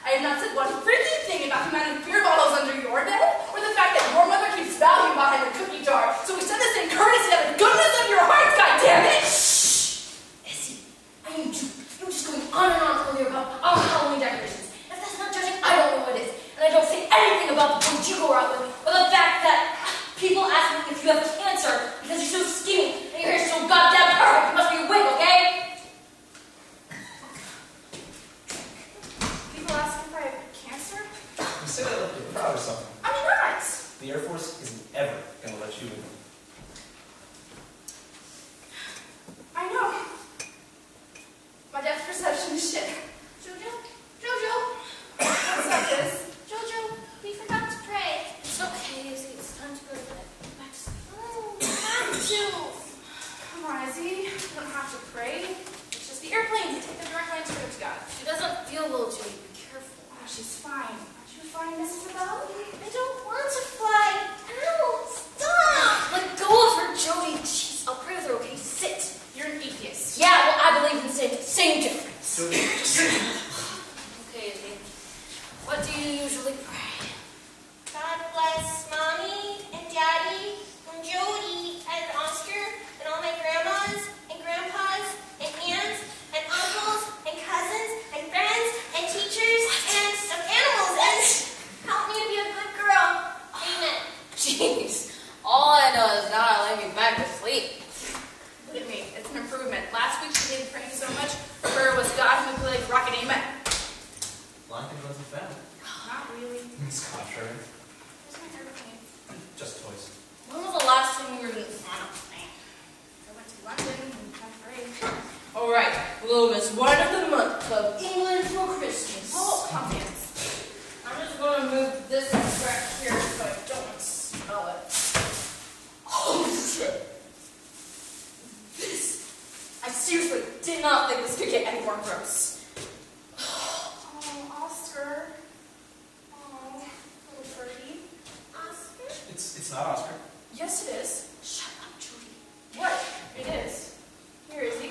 Speaker 12: I have not said one freaky thing about hiding beer bottles under your bed, or the fact that your mother keeps value behind the cookie jar. So we said this in courtesy out of the goodness of your hearts, goddammit!
Speaker 4: Shh! Izzy, I need you. You were just going on and on earlier about our Halloween decorations. If that's not judging, I don't know what is. And I don't say anything about the boys you go out with, or the fact that people ask me if you have cancer because you're so skinny and your hair's so goddamn perfect. It must be a wig, okay?
Speaker 12: People ask if I have cancer?
Speaker 6: You say that like you're proud or something.
Speaker 12: I'm not!
Speaker 6: The Air Force isn't ever gonna let you in.
Speaker 12: I know. My depth perception is shit. Jojo? Jojo? What's up, Liz?
Speaker 2: Jojo, we forgot to pray.
Speaker 4: It's okay, Izzy. It's time to go to bed. Back to sleep.
Speaker 2: Oh, we have to.
Speaker 12: Come on, Izzy. You don't have to pray. It's just the airplane. Take the direct line to God.
Speaker 4: She doesn't feel well, Judy. Be careful.
Speaker 12: Oh, she's fine. Aren't you fine, Mrs. Rebel?
Speaker 2: I don't want to fly. Ow, stop.
Speaker 4: Let go of her, Jody. Jeez, I'll pray with her, okay? Sit.
Speaker 12: You're an atheist.
Speaker 4: Yeah, well, I believe in same difference.
Speaker 6: Jody, just sit.
Speaker 4: Okay, Izzy. What do you usually pray?
Speaker 2: God bless Mommy and Daddy and Jody and Oscar and all my grandmas and grandpas and aunts and uncles and cousins and friends and teachers and some animals and help me to be a good girl. Amen.
Speaker 4: Jeez. All I know is now I lay me back to sleep.
Speaker 12: Look at me. It's an improvement. Last week she didn't praying so much. Prayer was God who would be like rocket amen.
Speaker 6: Blind thing wasn't found.
Speaker 12: Not really.
Speaker 6: It's contrary.
Speaker 12: Where's my airplane?
Speaker 6: Just toys.
Speaker 4: When was the last time you were in front of me?
Speaker 12: I went to London and had a parade.
Speaker 4: Alright, Logos, word of the month of England for Christmas.
Speaker 12: Oh, confidence.
Speaker 4: I'm just going to move this back here so I don't smell it. Oh, shit. This. I seriously did not think this could get any more gross.
Speaker 12: Oh, Oscar. Oh, little birdie.
Speaker 2: Oscar?
Speaker 6: It's not Oscar.
Speaker 12: Yes, it is.
Speaker 4: Shut up, Judy.
Speaker 12: What? It is. Here is he.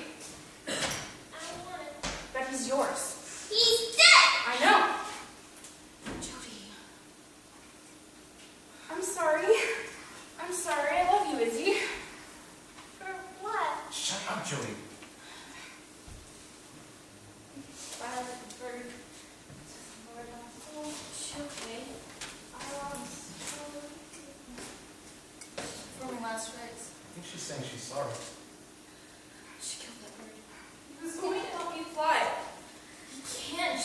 Speaker 2: I don't want it.
Speaker 12: But he's yours.
Speaker 2: He's dead!
Speaker 12: I know.
Speaker 4: Judy.
Speaker 12: I'm sorry. I'm sorry. I love you, Izzy.
Speaker 2: For what?
Speaker 6: Shut up, Jody.
Speaker 12: Bird.
Speaker 4: Oh, she okay? For my last rites.
Speaker 6: I think she's saying she's sorry.
Speaker 4: She killed that bird.
Speaker 12: He was going to help you fly.
Speaker 4: You can't,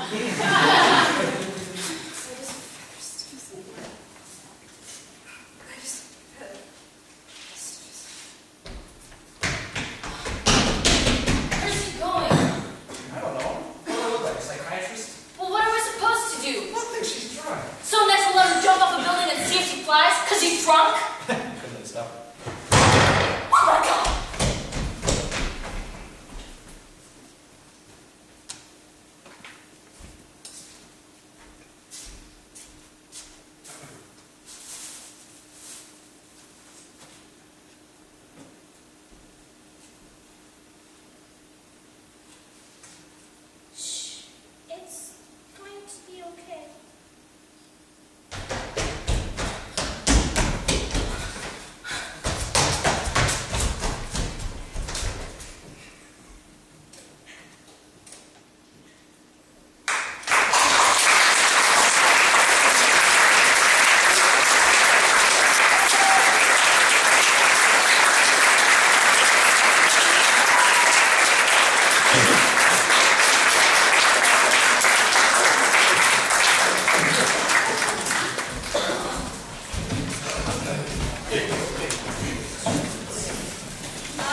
Speaker 2: Where's he going?
Speaker 6: I don't know. What do I look like? A psychiatrist?
Speaker 2: Well, what are we supposed to do?
Speaker 6: I think she's drunk.
Speaker 2: So next we'll let him jump off a building and see if he flies? Because he's drunk?
Speaker 6: Couldn't stop her.
Speaker 2: Oh my god! It's going to be okay.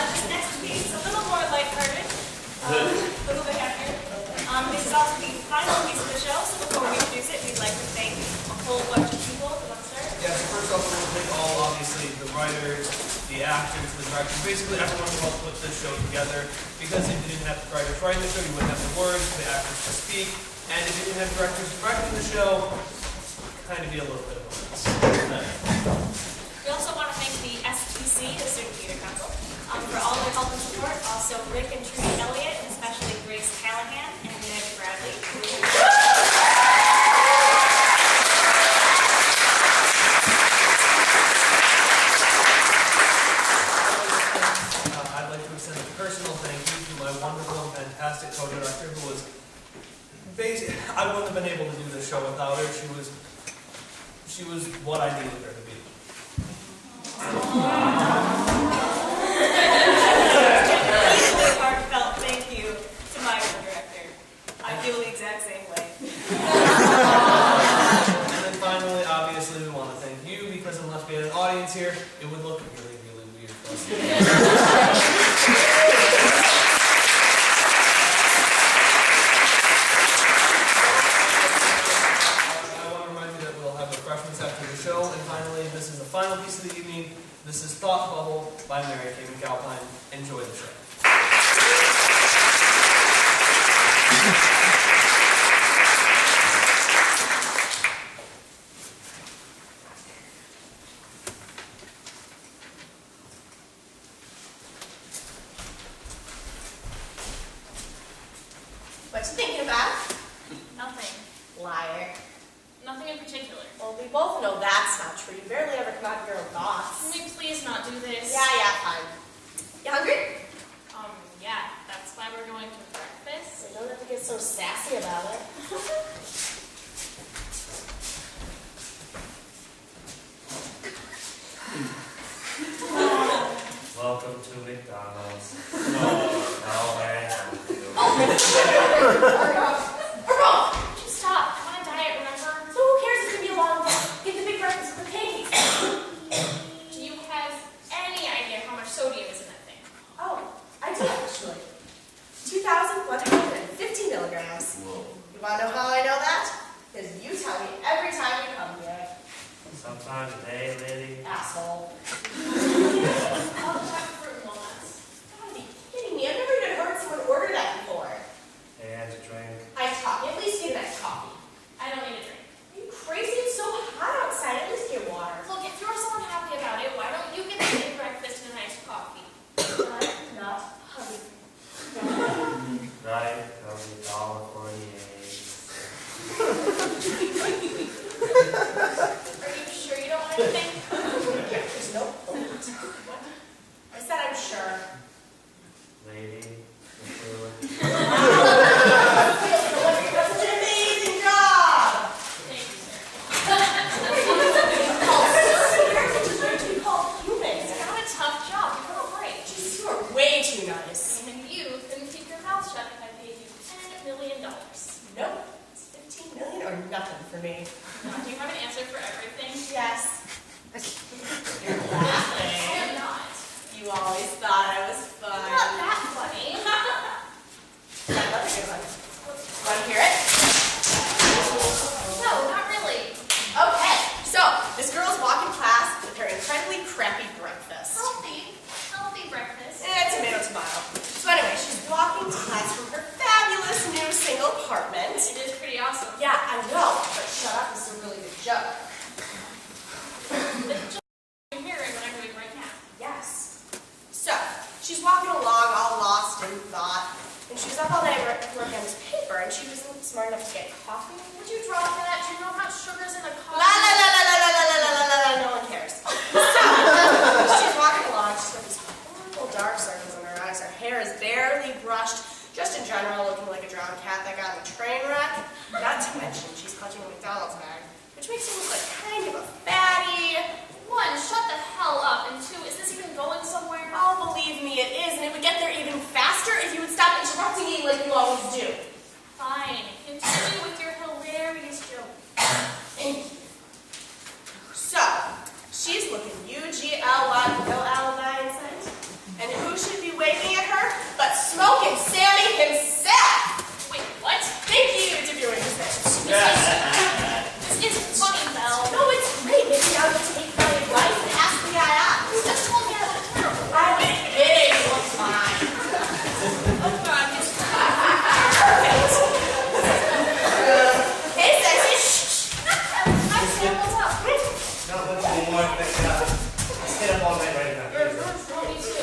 Speaker 2: This next piece, a little more lighthearted, a little bit happier. This is also the final piece of the show, so before we introduce it, we'd like to thank a whole bunch of people. Do you want to start?
Speaker 13: Yeah, so first off, we'll thank all, obviously, the writers, the actors, the directors, basically everyone who helped put this show together. Because if you didn't have the writers writing the show, you wouldn't have the words for the actors to speak. And if you didn't have directors directing the show, kind of be a little bit of a mess.
Speaker 2: We also want to thank the STC, the Student Theater Council, for all their help and support. Also, Rick and Trudy Elliott, and especially Grace Callahan and Meg Bradley.
Speaker 13: I'd like to extend a personal thank you to my wonderful and fantastic co-director who was basically, I wouldn't have been able to do this show without her. She was what I needed her to be.
Speaker 2: Equally heartfelt thank you to my co-director. I feel the exact same way.
Speaker 13: And then finally, obviously, we want to thank you because unless we had an audience here, it would look really, really weird for us. I want to remind you that we'll have refreshments after the show. And finally, this is the final piece of the evening. This is Thought Bubble by Mary Kay McAlpine. Enjoy the show.
Speaker 3: What you thinking about?
Speaker 2: Nothing.
Speaker 3: Liar.
Speaker 2: Nothing in particular.
Speaker 3: Well, we both know that's not true. You barely ever come out of your own thoughts.
Speaker 2: Can we please not do this?
Speaker 3: Yeah, fine. You hungry?
Speaker 2: Yeah, that's why we're going to breakfast.
Speaker 3: So you don't have to get so sassy about it.
Speaker 7: Welcome to McDonald's. How may I help you?
Speaker 2: Just stop. I'm on a diet, remember?
Speaker 3: So who cares? It's gonna be a long day. Get the big breakfast with the pancakes.
Speaker 2: Do you have any idea how much sodium is in that thing?
Speaker 3: Oh, I do actually. 2,150 milligrams.
Speaker 7: Whoa.
Speaker 3: You wanna know how I know that? Because you tell me every time you come here.
Speaker 7: Sometimes a day, lady.
Speaker 3: Asshole.
Speaker 2: I'll have fruit and walnuts.
Speaker 3: Gotta be kidding me. I've never even heard someone order that before.
Speaker 7: And a drink.
Speaker 3: Iced coffee. At least get an iced coffee.
Speaker 2: I don't need a drink.
Speaker 3: Are you crazy? It's so hot outside. At least get water.
Speaker 2: Look, if you're so unhappy about it, why don't you get a big breakfast and a nice coffee?
Speaker 3: I'm not hungry.
Speaker 7: Right, that'll be $1.48.
Speaker 2: Are you sure you don't want anything?
Speaker 3: There's no point. I said I'm sure.
Speaker 7: Lady, food.
Speaker 3: You're doing such an amazing job.
Speaker 2: Thank you, sir.
Speaker 3: You call human.
Speaker 2: It's not a tough job. You're all right.
Speaker 3: Jesus, you are way too nice.
Speaker 2: And you couldn't keep your mouth shut if I paid you $10 million.
Speaker 3: Nope. me.
Speaker 2: Do you have an answer for everything?
Speaker 3: Yes.
Speaker 2: You're laughing. I am not.
Speaker 3: You always thought I was fun.
Speaker 2: Not that funny.
Speaker 3: I'd love to hear one. Want to hear it?
Speaker 2: No, not really.
Speaker 3: Okay, so this girl's walking class with her incredibly crappy breakfast.
Speaker 2: Healthy breakfast.
Speaker 3: Tomato, tomato. So anyway, she's walking to class from her fabulous new single apartment.
Speaker 2: It is pretty awesome.
Speaker 3: Yeah, I know, but shut up, this is a really good joke.
Speaker 2: You're hearing what I'm doing right now.
Speaker 3: Yes. So, she's walking along all lost in thought, and she was up all night working on this paper, and she wasn't smart enough to get coffee.
Speaker 2: Would you draw for that? Do you know how much sugar's in a coffee?
Speaker 3: La la la la la la la la la la, no one cares. So, she's walking along, she's got these horrible dark circles in her eyes, her hair is barely brushed, just in general looking like a drowned cat that got in a train wreck. Not to mention, she's clutching a McDonald's bag, which makes her look like kind of a fatty.
Speaker 2: One, shut the hell up, and two, is this even going somewhere?
Speaker 3: Oh, believe me, it is, and it would get there even faster if you would stop interrupting me like you always do.
Speaker 2: Fine, continue with your hilarious joke.
Speaker 3: Thank you. So, she's looking UGLY, no alibi in sight. And who should be waving at her but Smokin' Sammy himself?
Speaker 2: Wait, what?
Speaker 3: Thank you to viewing this.
Speaker 2: This isn't funny, Belle.
Speaker 3: No, it's great. Maybe now you take my advice and ask the guy out.
Speaker 2: You just told me I look terrible.
Speaker 3: I've been kidding. You look fine.
Speaker 2: Oh, God, it's
Speaker 3: Hey, sexy. Shh.
Speaker 2: Hi, Sam, what's up?
Speaker 7: Not much anymore. I stayed up all night writing that paper.
Speaker 2: Oh, me too.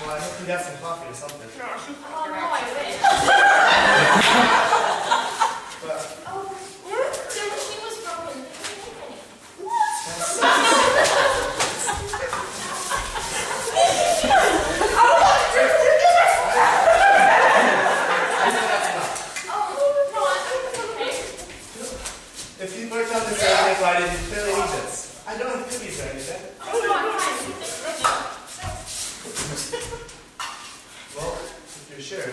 Speaker 7: Well, I hope you got some coffee or something.
Speaker 2: Oh, no, I wish.
Speaker 7: But
Speaker 2: The machine was broken. Oh, no, I'm okay.
Speaker 7: if you worked on this everything right, you clearly need this. I don't have cookies or anything.
Speaker 2: Oh, no, I'm fine.
Speaker 7: Well, if you're sure.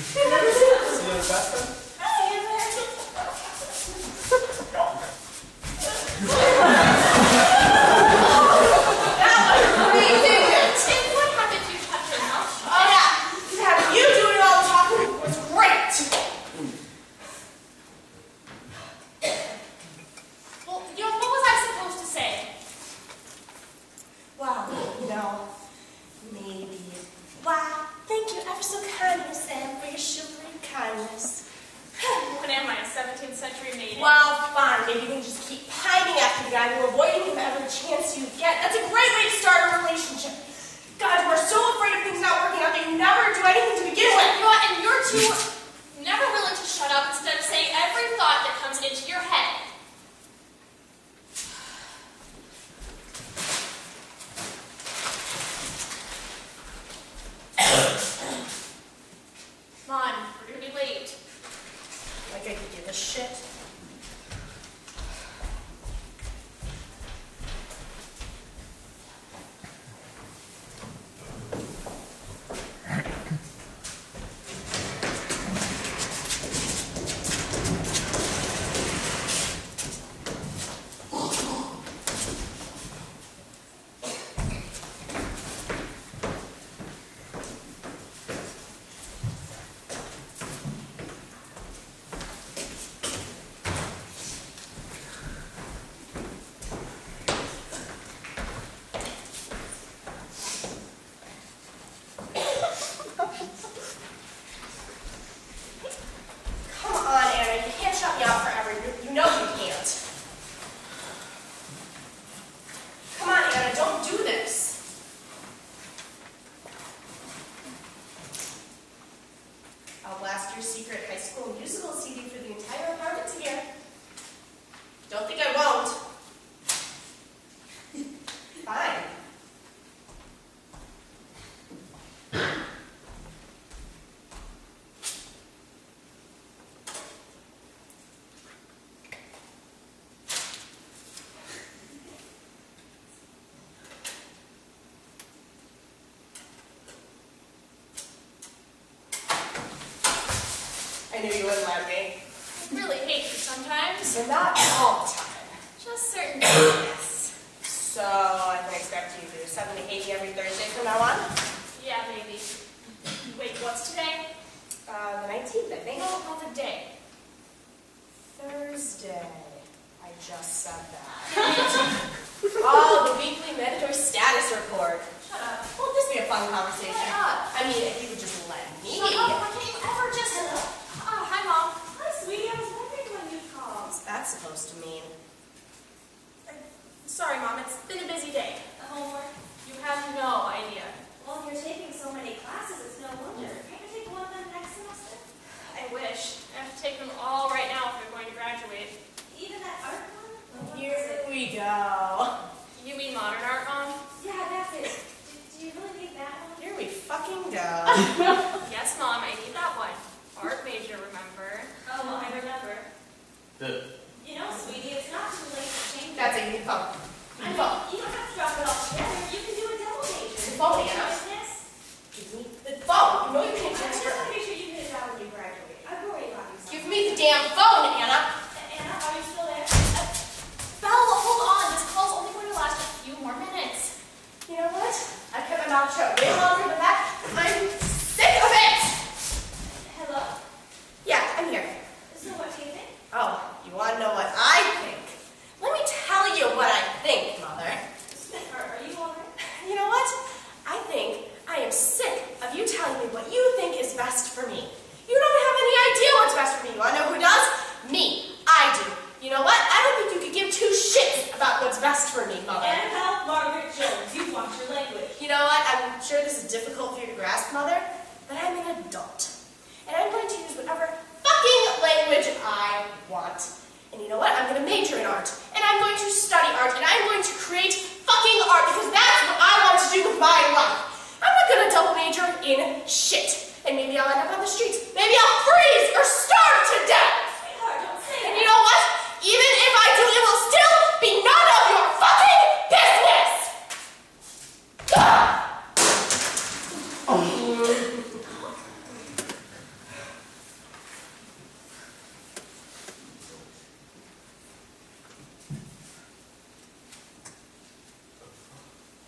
Speaker 7: See you in the best friend?
Speaker 2: What happened to you, Captain Hush?
Speaker 3: Oh, yeah. Having you doing all the talking was great.
Speaker 2: Well, what was I supposed to say?
Speaker 3: Well, maybe. Wow, thank you ever so kindly, Sam, for your chivalry and kindness.
Speaker 2: What am I, a 17th century maiden?
Speaker 3: Well, fine. Maybe you can just keep pining after the guy and avoiding him every chance you get. That's a great way to start a relationship. God, you are so afraid of things not working out that you never do anything to begin with.
Speaker 2: You know what, and you're too never willing to shut up instead of saying every thought that comes into your head. Come on, we're gonna be late.
Speaker 3: Like I could give a shit. your secret high school musical CD for the entire apartment to hear. Don't think I won't. Fine. I knew you wouldn't let me.
Speaker 2: Really, cake sometimes.
Speaker 3: So not all the time.
Speaker 2: Just certain days.
Speaker 3: So I can expect you to do 7 to 80 every Thursday from now on?
Speaker 2: Yeah, maybe. Wait, what's today?
Speaker 3: The 19th, I think.
Speaker 2: Oh, not the day.
Speaker 3: Thursday. I just said that. Oh, the weekly mandatory status report.
Speaker 2: Shut up.
Speaker 3: Won't this be a fun conversation?
Speaker 2: Shut up.
Speaker 3: I mean, if you would just let me.
Speaker 2: Shut up. Why can't you ever just... Oh, hi, Mom. Hi, sweetie. I was wondering when you'd call.
Speaker 3: What's that supposed to mean?
Speaker 2: Sorry, Mom. It's been a busy day.
Speaker 12: Homework?
Speaker 2: You have no idea.
Speaker 12: Well, if you're taking so many classes, it's no wonder. Can't you take one of them next semester?
Speaker 2: I wish. I have to take them all right now if we're going to graduate.
Speaker 12: Even that art one?
Speaker 3: Here we go.
Speaker 2: You mean modern art, Mom?
Speaker 12: Yeah, that's it. Do you really need that one?
Speaker 3: Here we fucking go.
Speaker 2: Yes, Mom. I need that one. Art major, remember?
Speaker 12: Oh, I remember.
Speaker 9: The
Speaker 12: You know, sweetie, it's not too late to change
Speaker 3: That's
Speaker 12: it.
Speaker 3: a new phone.
Speaker 12: I mean, you don't have to drop it all together. You can do a double major.
Speaker 3: The phone, Anna.
Speaker 12: Business.
Speaker 3: Give me the phone. You know you
Speaker 12: I
Speaker 3: can't
Speaker 12: just
Speaker 3: transfer.
Speaker 12: want to make sure you get it out when you graduate. I worry about you.
Speaker 3: Give me the damn phone, Anna.
Speaker 12: Anna, are you still there?
Speaker 2: Bella, hold on. This call's only going to last a few more minutes.
Speaker 3: You know what? I've kept my mouth shut way longer than that. I'm sick of it.
Speaker 12: Hello?
Speaker 3: Yeah, I'm here.
Speaker 12: So what do you think?
Speaker 3: Oh, you want to know what I think? Let me tell you what I think, Mother.
Speaker 12: Are you all right?
Speaker 3: You know what? I think I am sick of you telling me what you think is best for me. You don't have any idea what's best for me. You want to know who does? Me. I do. You know what? I don't think you could give two shits about what's best for me, Mother.
Speaker 12: Annabelle Margaret Jones, you watch your language.
Speaker 3: You know what? I'm sure this is difficult for you to grasp, Mother, but I'm an adult. And I'm going to use whatever fucking language I want. And you know what? I'm going to major in art. And I'm going to study art. And I'm going to create fucking art because that's what I want to do with my life. I'm not going to double major in shit. And maybe I'll end up on the streets. Maybe I'll freeze or starve to death.
Speaker 12: Sweetheart, don't say
Speaker 3: And
Speaker 12: that.
Speaker 3: you know what? Even if I do, it will still be none of your fucking business! Ah!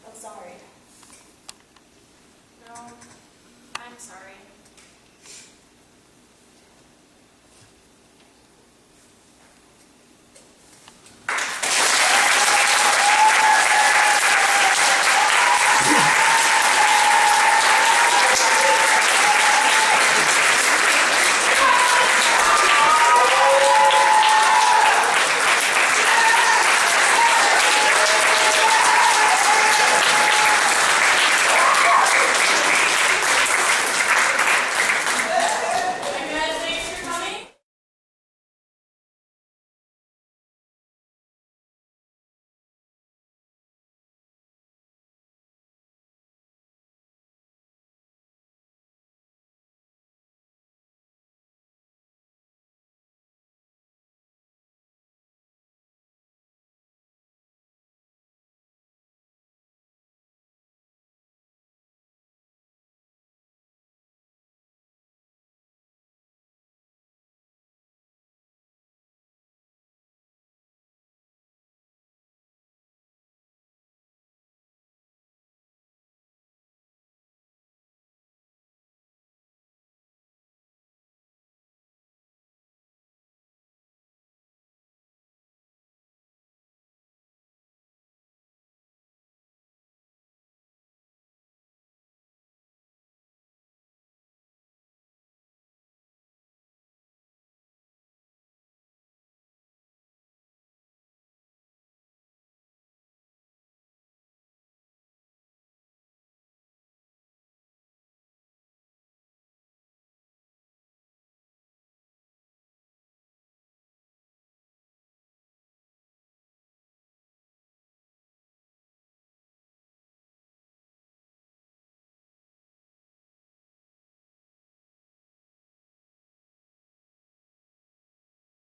Speaker 2: I'm sorry. No, I'm sorry.